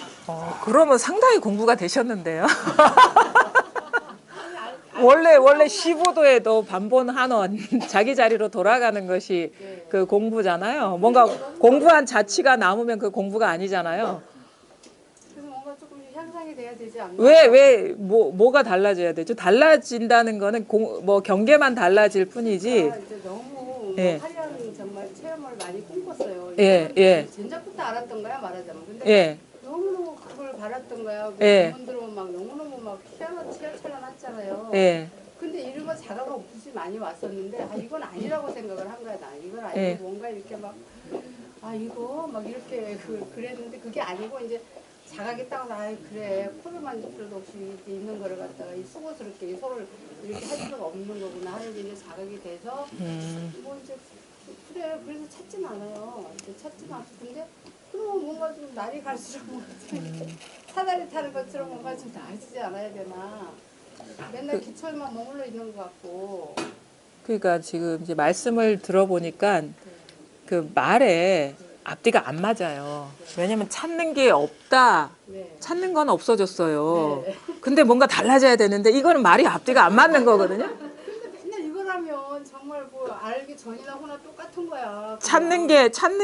그러면 상당히 공부가 되셨는데요. 원래 15도에도 반본 한원 자기 자리로 돌아가는 것이 네. 그 공부잖아요. 뭔가 공부한 자취가 남으면 그 공부가 아니잖아요. 그래서 뭔가 조금씩 향상이 돼야 되지 않나. 뭐가 달라져야 되죠? 달라진다는 거는 뭐 경계만 달라질 뿐이지. 이제 너무 예. 화려한 정말 체험을 많이 꿈꿨어요. 예, 예. 전작부터 알았던 거야 말하자면. 근데 예. 너무너무 그걸 바랐던 거야. 예. 문 들어오면 막 너무너무 막 치열찬란했잖아요. 예. 근데 이런 거 자가가 없이 많이 왔었는데 이건 아니라고 생각을 한 거야 나. 이건 아니고 예. 뭔가 이렇게 막 이거 막 이렇게 그랬는데 그게 아니고 이제 자각이 딱 그래 코를 만질 필요도 없이 이렇게 있는 거를 갖다가 수고스럽게 서로를 이렇게 할 필요가 없는 거구나 하는 게 이제 자각이 돼서 뭐 이제 그래 그래서 찾진 않아요. 이제 찾진 않고 근데 그럼 뭔가 좀 날이 갈수록 뭔가 좀 이렇게 사다리 타는 것처럼 뭔가 좀 나아지지 않아야 되나. 맨날 기초에만 머물러 있는 것 같고. 그러니까 지금 이제 말씀을 들어보니까 그 말에 앞뒤가 안 맞아요. 왜냐면 찾는 게 없다. 네. 찾는 건 없어졌어요. 네. 근데 뭔가 달라져야 되는데 이거는 말이 앞뒤가 안 맞는 거거든요. 근데 맨날 이거라면 정말 뭐 알기 전이나 후나 똑같은 거야. 찾는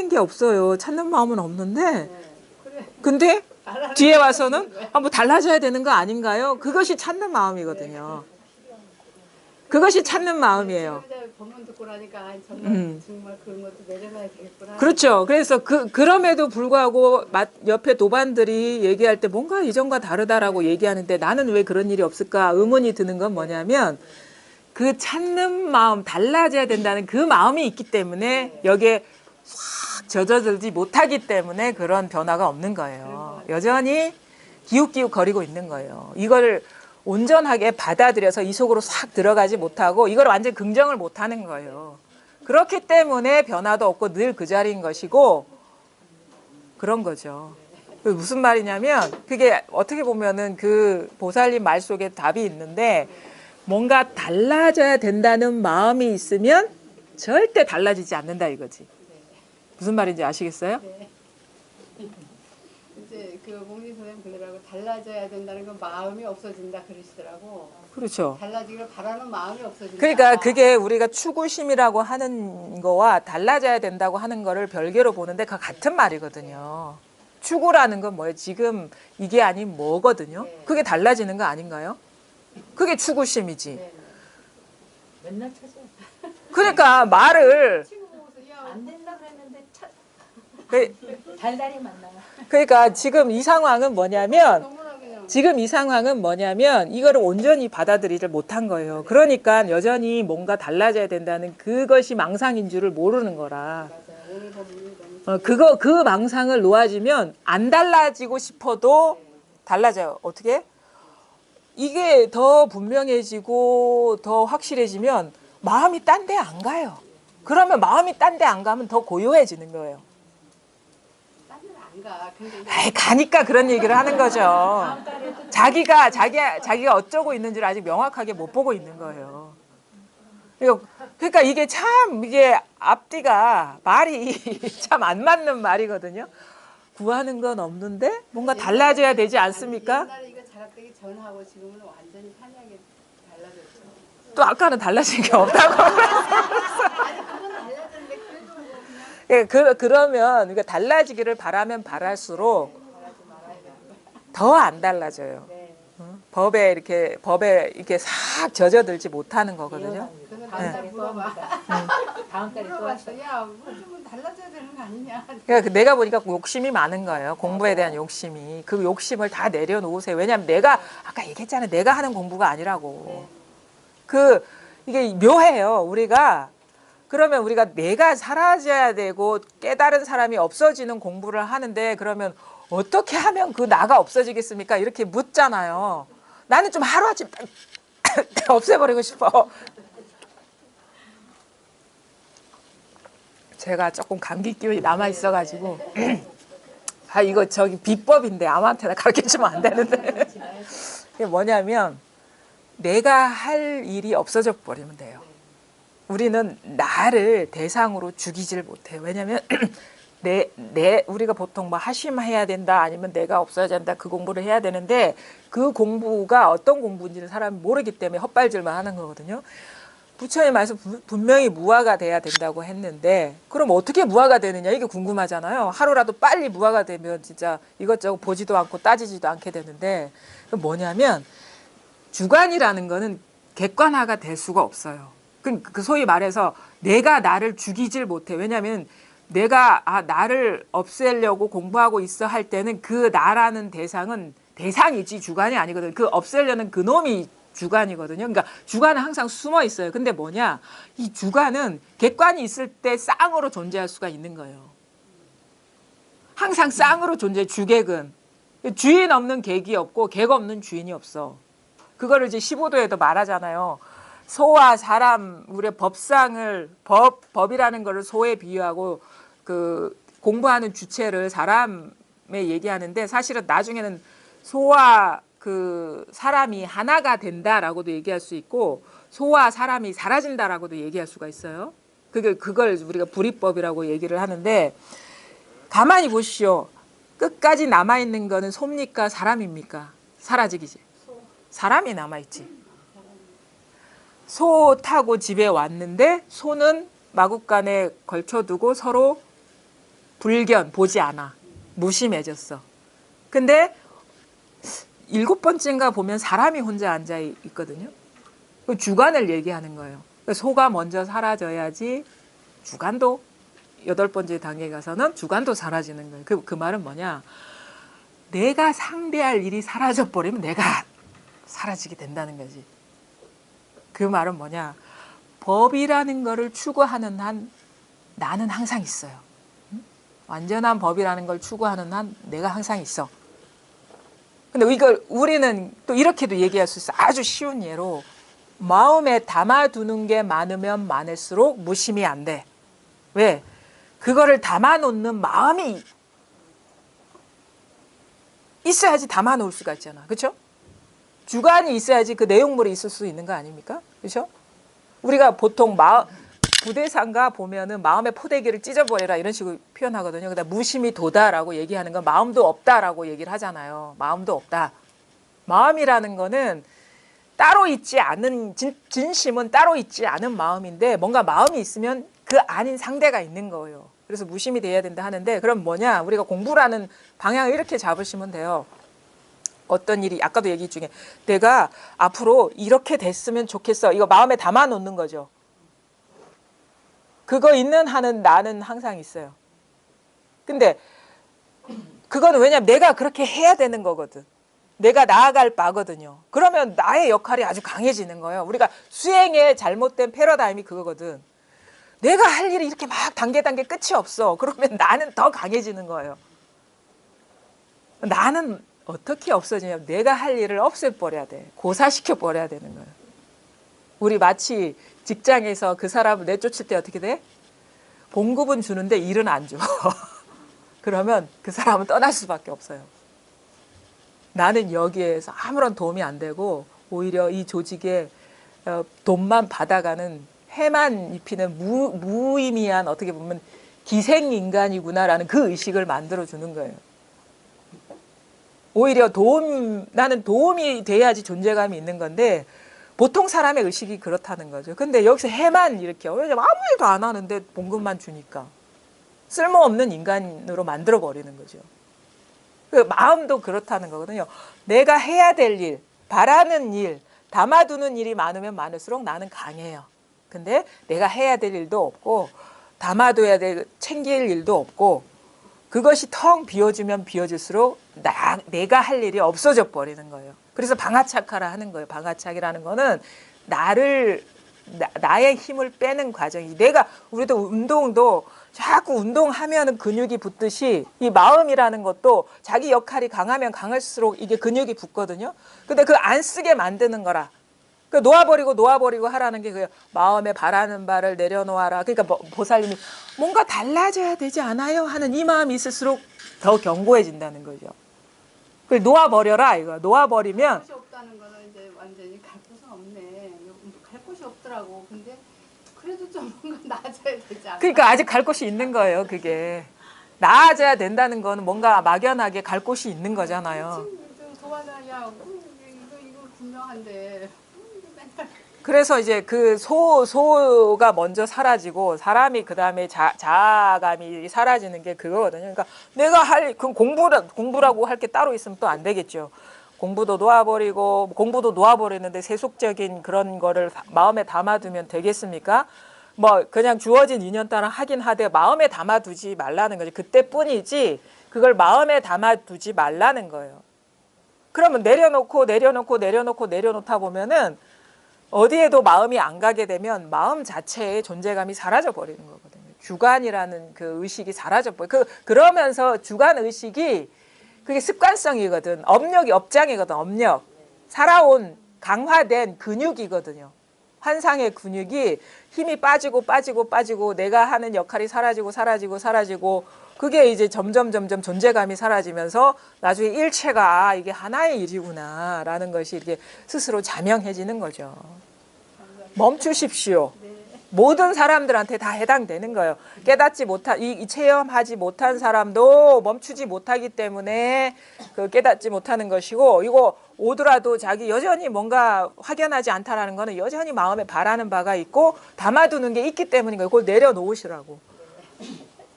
게 없어요. 찾는 마음은 없는데. 네. 그래. 근데 알아는 뒤에 게 와서는 있는 거야. 뭐 달라져야 되는 거 아닌가요? 그것이 찾는 마음이거든요. 그것이 찾는 마음이에요. 지금 이제 법문 듣고 나니까 정말 그런 것도 내려놔야 되겠구나. 그렇죠. 그래서 그럼에도 불구하고 옆에 도반들이 얘기할 때 뭔가 이전과 다르다라고 얘기하는데 나는 왜 그런 일이 없을까 의문이 드는 건 뭐냐면 그 찾는 마음, 달라져야 된다는 그 마음이 있기 때문에 여기에 확 젖어들지 못하기 때문에 그런 변화가 없는 거예요. 여전히 기웃기웃 거리고 있는 거예요. 이걸 온전하게 받아들여서 이 속으로 싹 들어가지 못하고 이걸 완전 긍정을 못하는 거예요. 그렇기 때문에 변화도 없고 늘 그 자리인 것이고 그런 거죠. 무슨 말이냐면 그게 어떻게 보면은 그 보살님 말 속에 답이 있는데 뭔가 달라져야 된다는 마음이 있으면 절대 달라지지 않는다 이거지. 무슨 말인지 아시겠어요? 네. 이제 그 목리 선생님 그러더라고 달라져야 된다는 건 마음이 없어진다 그러시더라고. 그렇죠. 달라지기를 바라는 마음이 없어진다. 그러니까 그게 우리가 추구심이라고 하는 거와 달라져야 된다고 하는 거를 별개로 보는데 그 같은 말이거든요. 추구라는 건 뭐예요? 지금 이게 아닌 뭐거든요. 그게 달라지는 거 아닌가요? 그게 추구심이지. 네. 맨날 찾아. 그러니까 말을 친구 보고서 야 안 된다 그랬는데 그- 달달이 만나. 그러니까 지금 이 상황은 뭐냐면 너무나 그냥 지금 이 상황은 뭐냐면 이거를 온전히 받아들이질 못한 거예요. 그러니까 여전히 뭔가 달라져야 된다는 그것이 망상인 줄을 모르는 거라. 맞아요. 오늘 법문이 너무 그 망상을 놓아지면 안 달라지고 싶어도 달라져요. 어떻게? 이게 더 분명해지고 더 확실해지면 마음이 딴 데 안 가요. 그러면 마음이 딴 데 안 가면 더 고요해지는 거예요. 딴 데는 안 가. 근데 이제 에이, 가니까 그런 얘기를 하는 거죠. 자기가 어쩌고 있는 줄 아직 명확하게 못 보고 있는 거예요. 그러니까 이게 참 이게 앞뒤가 말이 참 안 맞는 말이거든요. 구하는 건 없는데 뭔가 달라져야 되지 않습니까? 옛날에 이거 자각되기 전하고 지금은 완전히 판이하게 달라졌죠. 또 아까는 달라진 게 없다고. 아니 그건 달라졌는데 그래도 뭐 그냥 예, 그러면 이거 달라지기를 바라면 바랄수록 바라지 말아야 되는 거야. 더 안 달라져요. 네. 법에 이렇게 싹 젖어들지 못하는 거거든요. 그건 다음 달 또 물어봐. 합니다. 다음 달에 또 물어봤어. 하셔. 야, 뭐좀 달라져야 되는 거 아니냐. 그러니까 내가 보니까 욕심이 많은 거예요. 공부에 대한 욕심이. 그 욕심을 다 내려놓으세요. 왜냐하면 내가 아까 얘기했잖아요. 내가 하는 공부가 아니라고. 이게 묘해요. 그러면 우리가 내가 사라져야 되고 깨달은 사람이 없어지는 공부를 하는데 그러면 어떻게 하면 그 나가 없어지겠습니까? 이렇게 묻잖아요. 나는 좀 하루아침 없애버리고 싶어. 제가 조금 감기 기운이 남아 있어가지고 이거 저기 비법인데 아무한테나 가르쳐주면 안 되는데 이게 뭐냐면 내가 할 일이 없어져 버리면 돼요. 우리는 나를 대상으로 죽이질 못해요. 왜냐하면 우리가 보통 뭐 하심해야 된다 아니면 내가 없어야 된다 그 공부를 해야 되는데 그 공부가 어떤 공부인지를 사람이 모르기 때문에 헛발질만 하는 거거든요. 부처님 말씀 분명히 무아가 돼야 된다고 했는데 그럼 어떻게 무아가 되느냐 이게 궁금하잖아요. 하루라도 빨리 무아가 되면 진짜 이것저것 보지도 않고 따지지도 않게 되는데 뭐냐면 주관이라는 거는 객관화가 될 수가 없어요. 그 소위 말해서 내가 나를 죽이질 못해. 왜냐하면 내가 나를 없애려고 공부하고 있어 할 때는 그 나라는 대상이지 주관이 아니거든. 그 없애려는 그 놈이 주관이거든요. 그러니까 주관은 항상 숨어 있어요. 근데 뭐냐? 이 주관은 객관이 있을 때 쌍으로 존재할 수가 있는 거예요. 항상 쌍으로 존재해. 주객은. 주인 없는 객이 없고 객 없는 주인이 없어. 그거를 이제 15도에도 말하잖아요. 소와 사람, 우리의 법이라는 거를 소에 비유하고 그 공부하는 주체를 사람에 얘기하는데 사실은 나중에는 소와 그 사람이 하나가 된다라고도 얘기할 수 있고 소와 사람이 사라진다라고도 얘기할 수가 있어요. 그걸 우리가 불이법이라고 얘기를 하는데 가만히 보시오. 끝까지 남아있는 거는 소입니까? 사람입니까? 사라지기지. 사람이 남아있지. 소 타고 집에 왔는데 소는 마구간에 걸쳐두고 서로 보지 않아. 무심해졌어. 근데 7번째인가 보면 사람이 혼자 앉아 있거든요. 그 주관을 얘기하는 거예요. 소가 먼저 사라져야지 주관도 8번째 단계에 가서는 주관도 사라지는 거예요. 그 말은 뭐냐? 내가 상대할 일이 사라져 버리면 내가 사라지게 된다는 거지. 그 말은 뭐냐? 법이라는 거를 추구하는 한 나는 항상 있어요. 완전한 법이라는 걸 추구하는 한 내가 항상 있어. 근데 이걸 우리는 또 이렇게도 얘기할 수 있어. 아주 쉬운 예로 마음에 담아두는 게 많으면 많을수록 무심이 안 돼. 왜? 그거를 담아놓는 마음이 있어야지 담아놓을 수가 있잖아. 그렇죠? 주관이 있어야지 그 내용물이 있을 수 있는 거 아닙니까? 그렇죠? 우리가 보통 부대상가 보면은 마음의 포대기를 찢어버려라 이런 식으로 표현하거든요. 그다음 무심이 도다라고 얘기하는 건 마음도 없다라고 얘기를 하잖아요. 마음도 없다. 마음이라는 거는 따로 있지 않은 진심은 따로 있지 않은 마음인데 뭔가 마음이 있으면 그 아닌 상대가 있는 거예요. 그래서 무심이 돼야 된다 하는데 그럼 뭐냐? 우리가 공부라는 방향을 이렇게 잡으시면 돼요. 어떤 일이 아까도 얘기 중에 내가 앞으로 이렇게 됐으면 좋겠어. 이거 마음에 담아놓는 거죠. 그거 있는 한은 나는 항상 있어요. 근데 그거는 왜냐면 내가 그렇게 해야 되는 거거든. 내가 나아갈 바거든요. 그러면 나의 역할이 아주 강해지는 거예요. 우리가 수행의 잘못된 패러다임이 그거거든. 내가 할 일이 이렇게 막 단계 끝이 없어. 그러면 나는 더 강해지는 거예요. 나는 어떻게 없어지냐면 내가 할 일을 없애버려야 돼. 고사시켜버려야 되는 거예요. 우리 마치 직장에서 그 사람을 내쫓을 때 어떻게 돼? 봉급은 주는데 일은 안 줘. 그러면 그 사람은 떠날 수밖에 없어요. 나는 여기에서 아무런 도움이 안 되고 오히려 이 조직에 돈만 받아가는 해만 입히는 무의미한 어떻게 보면 기생인간이구나라는 그 의식을 만들어주는 거예요. 오히려 나는 도움이 돼야지 존재감이 있는 건데 보통 사람의 의식이 그렇다는 거죠. 근데 여기서 해만 이렇게 왜냐면 아무 일도 안 하는데 봉급만 주니까 쓸모없는 인간으로 만들어버리는 거죠. 그 마음도 그렇다는 거거든요. 내가 해야 될 일, 바라는 일, 담아두는 일이 많으면 많을수록 나는 강해요. 근데 내가 해야 될 일도 없고 담아둬야 될 챙길 일도 없고 그것이 텅 비워지면 비워질수록 내가 할 일이 없어져 버리는 거예요. 그래서 방아착하라 하는 거예요. 방아착이라는 거는 나의 힘을 빼는 과정이 우리도 운동도 자꾸 운동하면 근육이 붙듯이 이 마음이라는 것도 자기 역할이 강하면 강할수록 이게 근육이 붙거든요. 근데 그 안 쓰게 만드는 거라. 그 놓아버리고 하라는 게 그 마음에 바라는 바를 내려놓아라. 그러니까 보살님이 뭔가 달라져야 되지 않아요? 하는 이 마음이 있을수록 더 견고해진다는 거죠. 그걸 놓아버려라 이거. 놓아버리면 곳이 없다는 거는 이제 완전히 갈 곳은 없네. 갈 곳이 없더라고. 근데 그래도 좀 뭔가 나아져야 되지 않나? 그러니까 아직 갈 곳이 있는 거예요. 그게 나아져야 된다는 거는 뭔가 막연하게 갈 곳이 있는 거잖아요. 지금 도와줘야 이거 분명한데 맨날 그래서 이제 그 소가 먼저 사라지고 사람이 그 다음에 자아감이 사라지는 게 그거거든요. 그러니까 내가 그 공부라고 할 게 따로 있으면 또 안 되겠죠. 공부도 놓아버리는데 세속적인 그런 거를 마음에 담아두면 되겠습니까? 뭐 그냥 주어진 인연 따라 하긴 하되 마음에 담아두지 말라는 거지. 그때뿐이지 그걸 마음에 담아두지 말라는 거예요. 그러면 내려놓다 보면은 어디에도 마음이 안 가게 되면 마음 자체의 존재감이 사라져 버리는 거거든요. 주관이라는 그 의식이 사라져 버려. 그러면서 주관 의식이 그게 습관성이거든. 업장이거든. 업력. 살아온 강화된 근육이거든요. 환상의 근육이 힘이 빠지고 내가 하는 역할이 사라지고 그게 이제 점점 존재감이 사라지면서 나중에 일체가 이게 하나의 일이구나라는 것이 이렇게 스스로 자명해지는 거죠. 멈추십시오. 모든 사람들한테 다 해당되는 거예요. 깨닫지 못한 이 체험하지 못한 사람도 멈추지 못하기 때문에 그 깨닫지 못하는 것이고 이거 오더라도 자기 여전히 뭔가 확연하지 않다라는 거는 여전히 마음에 바라는 바가 있고 담아두는 게 있기 때문인 거예요. 그걸 내려놓으시라고.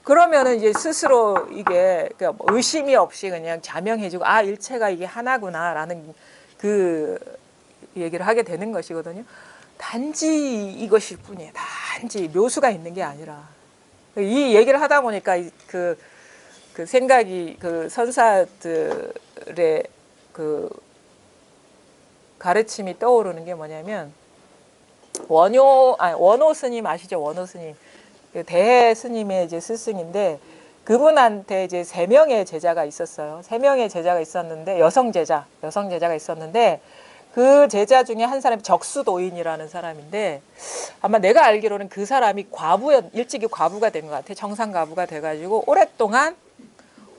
그러면은 이제 스스로 이게 의심이 없이 그냥 자명해지고 일체가 이게 하나구나라는 그 얘기를 하게 되는 것이거든요. 단지 이것일 뿐이에요. 단지 묘수가 있는 게 아니라 이 얘기를 하다 보니까 그 생각이 그 선사들의 그 가르침이 떠오르는 게 뭐냐면 원호 스님 아시죠? 원호 스님 대해 스님의 이제 스승인데 그분한테 이제 3명의 제자가 있었어요. 3명의 제자가 있었는데 여성 제자가 있었는데 그 제자 중에 한 사람이 적수도인이라는 사람인데 아마 내가 알기로는 그 사람이 일찍이 과부가 된 것 같아. 정상 과부가 돼가지고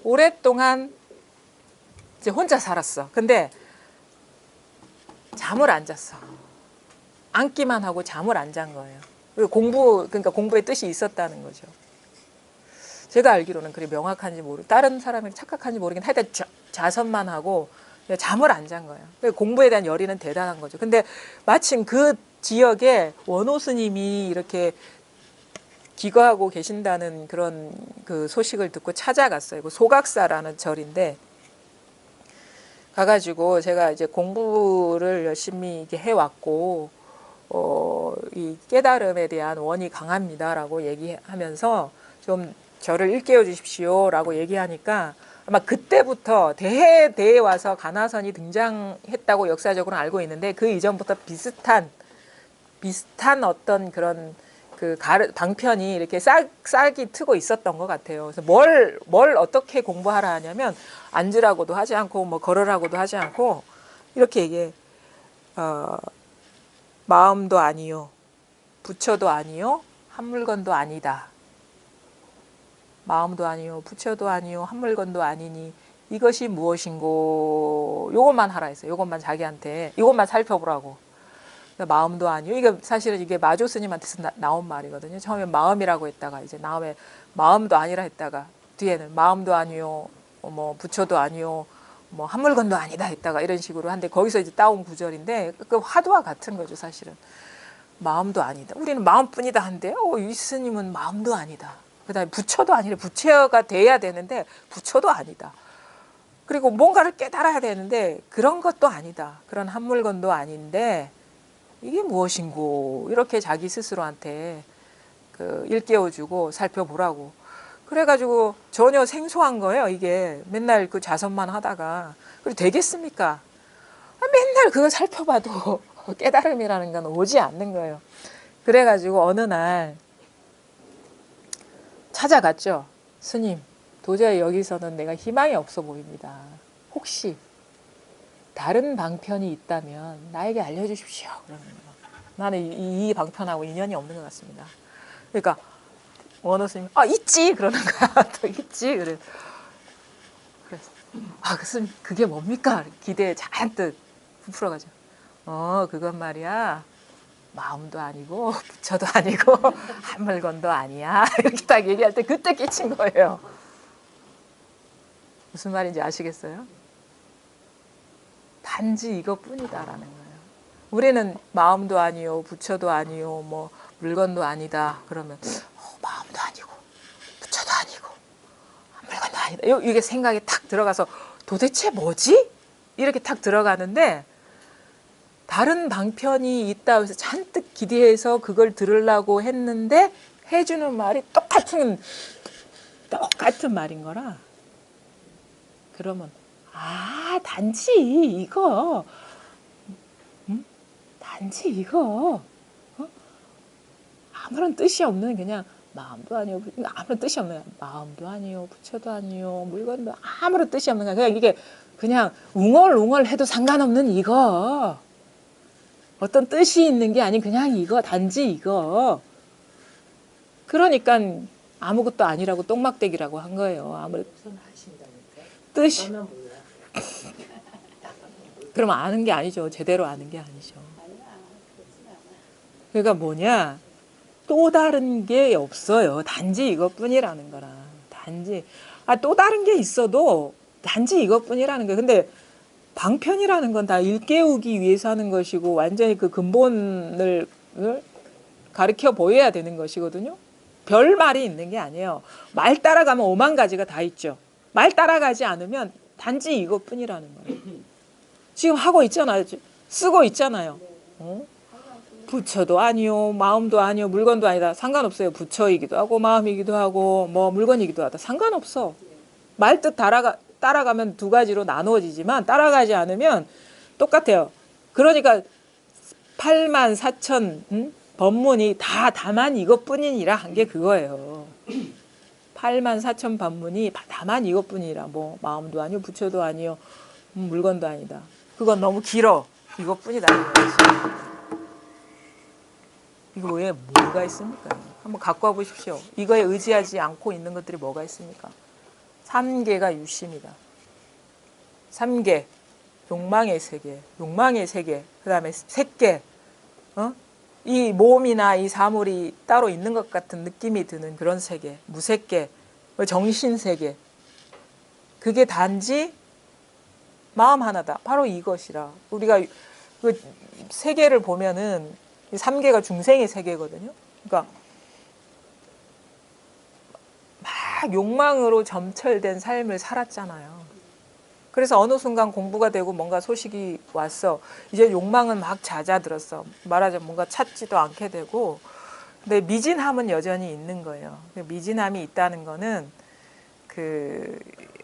오랫동안 이제 혼자 살았어. 근데 잠을 안 잤어. 앉기만 하고 잠을 안 잔 거예요. 그러니까 공부의 뜻이 있었다는 거죠. 제가 알기로는 그게 명확한지 다른 사람이 착각한지 모르긴 하여튼 자선만 하고 잠을 안 잔 거예요. 공부에 대한 열의는 대단한 거죠. 근데 마침 그 지역에 원호 스님이 이렇게 기거하고 계신다는 그런 그 소식을 듣고 찾아갔어요. 그 소각사라는 절인데 가가지고 제가 이제 공부를 열심히 이렇게 해왔고 이 깨달음에 대한 원이 강합니다라고 얘기하면서 좀 저를 일깨워 주십시오라고 얘기하니까 아마 그때부터 대해에 와서 간화선이 등장했다고 역사적으로 알고 있는데 그 이전부터 비슷한 어떤 그런 그 방편이 이렇게 싹이 트고 있었던 것 같아요. 그래서 뭘 어떻게 공부하라 하냐면 앉으라고도 하지 않고 뭐 걸으라고도 하지 않고 이렇게 얘기해. 마음도 아니요, 부처도 아니요, 한 물건도 아니다. 마음도 아니요, 부처도 아니요, 한 물건도 아니니 이것이 무엇인고 요것만 하라 했어요. 요것만 자기한테 이것만 살펴보라고. 마음도 아니요. 이게 사실은 이게 마조 스님한테서 나온 말이거든요. 처음에 마음이라고 했다가 이제 다음에 마음도 아니라 했다가 뒤에는 마음도 아니요, 뭐 부처도 아니요, 뭐 한 물건도 아니다 했다가 이런 식으로 한데 거기서 이제 따온 구절인데 그 화두와 같은 거죠. 사실은 마음도 아니다. 우리는 마음뿐이다 한데 이 스님은 마음도 아니다. 그다음에 부처도 아니래. 부처가 돼야 되는데 부처도 아니다. 그리고 뭔가를 깨달아야 되는데 그런 것도 아니다. 그런 한 물건도 아닌데 이게 무엇인고 이렇게 자기 스스로한테 그 일깨워주고 살펴보라고. 그래가지고 전혀 생소한 거예요. 이게 맨날 그 자선만 하다가 그리고 되겠습니까? 맨날 그거 살펴봐도 깨달음이라는 건 오지 않는 거예요. 그래가지고 어느 날 찾아갔죠. 스님, 도저히 여기서는 내가 희망이 없어 보입니다. 혹시 다른 방편이 있다면 나에게 알려주십시오. 그러는 거예요. 나는 이 방편하고 인연이 없는 것 같습니다. 그러니까 원어 스님, 있지 그러는 거야. 또 있지 그래. 그래서 그 스님 그게 뭡니까? 기대에 잔뜩 부풀어가죠. 그건 말이야. 마음도 아니고 부처도 아니고 한 물건도 아니야. 이렇게 딱 얘기할 때 그때 깨친 거예요. 무슨 말인지 아시겠어요? 단지 이것뿐이다라는 거예요. 우리는 마음도 아니요, 부처도 아니요, 뭐 물건도 아니다. 그러면 마음도 아니고 부처도 아니고 물건도 아니다. 이게 생각이 탁 들어가서 도대체 뭐지? 이렇게 탁 들어가는데 다른 방편이 있다 해서 잔뜩 기대해서 그걸 들으려고 했는데 해주는 말이 똑같은 말인 거라. 그러면 단지 이거 단지 이거 아무런 뜻이 없는 그냥 마음도 아니요 아무런 뜻이 없는 마음도 아니요 부처도 아니요 물건도 아무런 뜻이 없는 거야. 그냥 이게 그냥 웅얼웅얼 해도 상관없는 이거 어떤 뜻이 있는 게 아닌 그냥 이거 단지 이거. 그러니까 아무것도 아니라고 똥막대기라고 한 거예요. 아무리 우선 하신다니까. 뜻이 저는 몰라. 그럼 아는 게 아니죠. 제대로 아는 게 아니죠. 아니야, 그렇진 않아. 그러니까 뭐냐? 또 다른 게 없어요. 단지 이것뿐이라는 거라. 단지 또 다른 게 있어도 단지 이것뿐이라는 거예요. 근데 방편이라는 건 다 일깨우기 위해서 하는 것이고 완전히 그 근본을 가르쳐 보여야 되는 것이거든요. 별 말이 있는 게 아니에요. 말 따라가면 5만 가지가 다 있죠. 말 따라가지 않으면 단지 이것뿐이라는 거예요. 지금 하고 있잖아요. 쓰고 있잖아요. 부처도 아니요, 마음도 아니요, 물건도 아니다. 상관없어요. 부처이기도 하고 마음이기도 하고 뭐 물건이기도 하다. 상관없어. 말뜻 따라가면 두 가지로 나누어지지만 따라가지 않으면 똑같아요. 그러니까 8만 4천 법문이 다 다만 이것뿐이니라 한 게 그거예요. 8만 4천 법문이 다만 이것뿐이라 뭐 마음도 아니요, 부처도 아니요, 물건도 아니다. 그건 너무 길어. 이것뿐이다. 이거 외에 뭐가 있습니까? 한번 갖고 와 보십시오. 이거에 의지하지 않고 있는 것들이 뭐가 있습니까? 3개가 유심이다. 3개, 욕망의 세계, 욕망의 세계, 그 다음에 색계, 이 몸이나 이 사물이 따로 있는 것 같은 느낌이 드는 그런 세계, 무색계, 정신세계. 그게 단지 마음 하나다. 바로 이것이라. 우리가 그 세계를 보면은 3개가 중생의 세계거든요. 그러니까 막 욕망으로 점철된 삶을 살았잖아요. 그래서 어느 순간 공부가 되고 뭔가 소식이 왔어. 이제 욕망은 막 잦아들었어. 말하자면 뭔가 찾지도 않게 되고. 근데 미진함은 여전히 있는 거예요. 미진함이 있다는 거는 그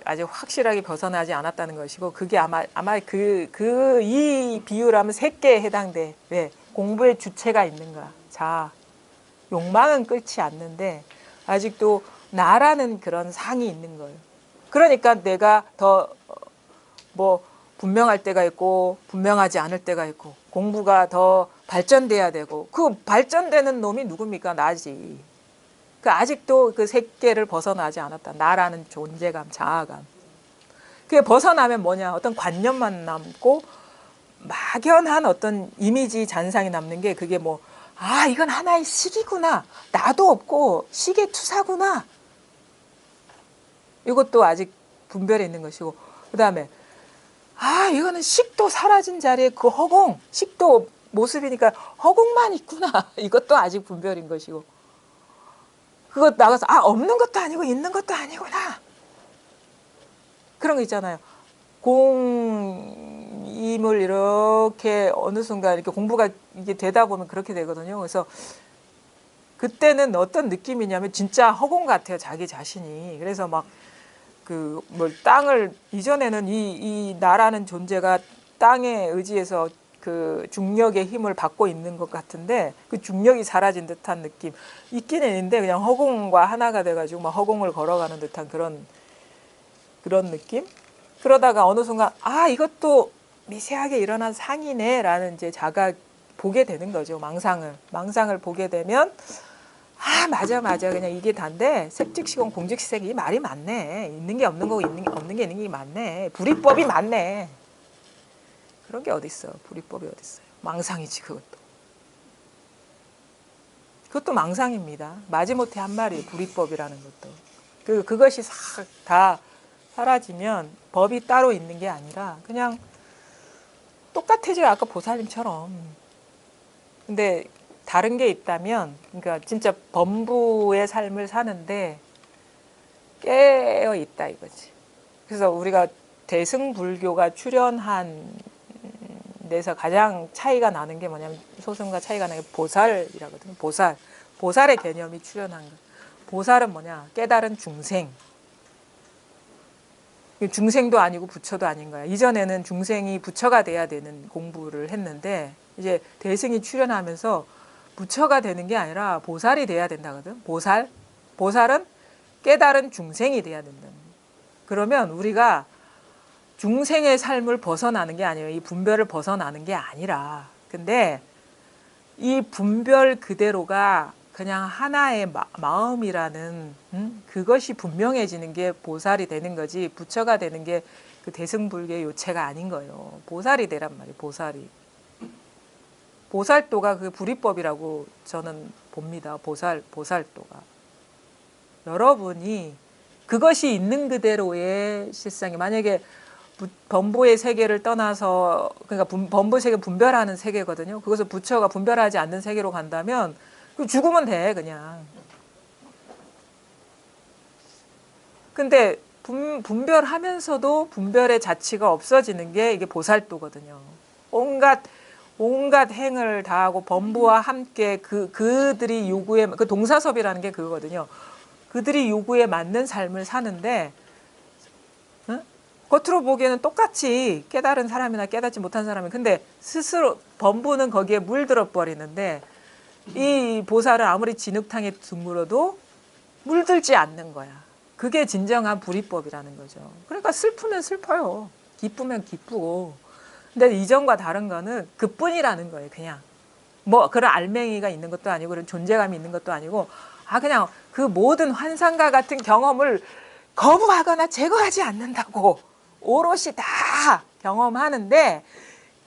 아주 확실하게 벗어나지 않았다는 것이고, 그게 아마 이 비유라면 3개에 해당돼. 왜? 공부의 주체가 있는 거야. 자, 욕망은 끊지 않는데 아직도 나라는 그런 상이 있는 거예요. 그러니까 내가 더 뭐 분명할 때가 있고 분명하지 않을 때가 있고, 공부가 더 발전돼야 되고, 그 발전되는 놈이 누굽니까? 나지. 그 아직도 그 3개를 벗어나지 않았다. 나라는 존재감, 자아감. 그게 벗어나면 뭐냐? 어떤 관념만 남고 막연한 어떤 이미지 잔상이 남는 게, 그게 뭐 이건 하나의 식이구나. 나도 없고 식의 투사구나. 이것도 아직 분별해 있는 것이고, 그 다음에 이거는 식도 사라진 자리에 그 허공, 식도 모습이니까 허공만 있구나. 이것도 아직 분별인 것이고, 그것 나가서 없는 것도 아니고 있는 것도 아니구나. 그런 거 있잖아요. 공임을 이렇게 어느 순간 이렇게 공부가 이게 되다 보면 그렇게 되거든요. 그래서 그때는 어떤 느낌이냐면 진짜 허공 같아요. 자기 자신이. 그래서 막 그 뭘 땅을 이전에는 이 나라는 존재가 땅에 의지해서 그 중력의 힘을 받고 있는 것 같은데 그 중력이 사라진 듯한 느낌 있긴 있는데 그냥 허공과 하나가 돼가지고 막 허공을 걸어가는 듯한 그런 느낌? 그러다가 어느 순간 아 이것도 미세하게 일어난 상이네라는 이제 자가 보게 되는 거죠. 망상을 보게 되면 아 맞아 그냥 이게 단데 색즉시공 공즉시색 이 말이 맞네. 있는 게 없는 거고 없는 게 있는 게 맞네. 불이법이 맞네. 그런 게 어딨어. 불이법이 어딨어요. 망상이지 그것도 망상입니다. 마지못해 한 말이 불이법이라는 것도. 그것이 싹 다 사라지면 법이 따로 있는 게 아니라 그냥 똑같아져요. 아까 보살님처럼. 근데 다른 게 있다면 그러니까 진짜 범부의 삶을 사는데 깨어 있다 이거지. 그래서 우리가 대승불교가 출현한 데서 가장 차이가 나는 게 뭐냐면 소승과 차이가 나는 게 보살이라거든요. 보살의 개념이 출현한 거. 보살은 뭐냐? 깨달은 중생. 중생도 아니고 부처도 아닌 거야. 이전에는 중생이 부처가 돼야 되는 공부를 했는데 이제 대승이 출현하면서 부처가 되는 게 아니라 보살이 돼야 된다거든. 보살은 깨달은 중생이 돼야 된다. 그러면 우리가 중생의 삶을 벗어나는 게 아니에요. 이 분별을 벗어나는 게 아니라. 근데 이 분별 그대로가 그냥 하나의 마음이라는 그것이 분명해지는 게 보살이 되는 거지 부처가 되는 게 그 대승불교의 요체가 아닌 거예요. 보살이 되란 말이에요. 보살도가 그 불이법이라고 저는 봅니다. 보살도가. 여러분이 그것이 있는 그대로의 실상이 만약에 범보의 세계를 떠나서 그러니까 범보 세계 분별하는 세계거든요. 그것을 부처가 분별하지 않는 세계로 간다면 죽으면 돼 그냥. 근데 분별하면서도 분별의 자치가 없어지는 게 이게 보살도거든요. 온갖 행을 다하고 범부와 함께 그들이 요구에 그 동사섭이라는 게 그거거든요. 그들이 요구에 맞는 삶을 사는데 겉으로 보기에는 똑같이 깨달은 사람이나 깨닫지 못한 사람이 근데 스스로 범부는 거기에 물들어 버리는데 이 보살은 아무리 진흙탕에 드물어도 물들지 않는 거야. 그게 진정한 불이법이라는 거죠. 그러니까 슬프면 슬퍼요. 기쁘면 기쁘고. 근데 이전과 다른 거는 그뿐이라는 거예요. 그냥 뭐 그런 알맹이가 있는 것도 아니고 그런 존재감이 있는 것도 아니고 그냥 그 모든 환상과 같은 경험을 거부하거나 제거하지 않는다고 오롯이 다 경험하는데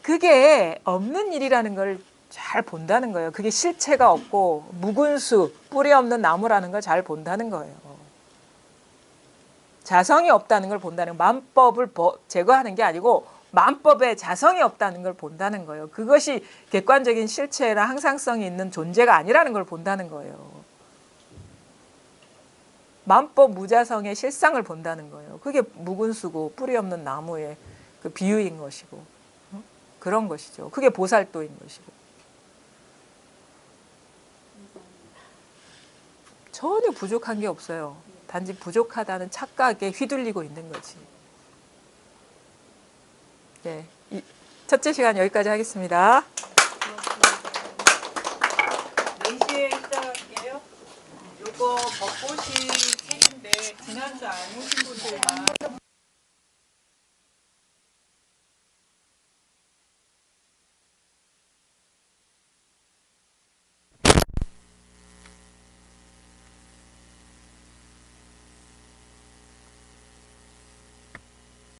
그게 없는 일이라는 걸 잘 본다는 거예요. 그게 실체가 없고 무근수 뿌리 없는 나무라는 걸 잘 본다는 거예요. 자성이 없다는 걸 본다는 만법을 제거하는 게 아니고 만법에 자성이 없다는 걸 본다는 거예요. 그것이 객관적인 실체나 항상성이 있는 존재가 아니라는 걸 본다는 거예요. 만법 무자성의 실상을 본다는 거예요. 그게 무근수고 뿌리 없는 나무의 그 비유인 것이고 그런 것이죠. 그게 보살도인 것이고. 전혀 부족한 게 없어요. 단지 부족하다는 착각에 휘둘리고 있는 거지. 네, 첫째 시간 여기까지 하겠습니다.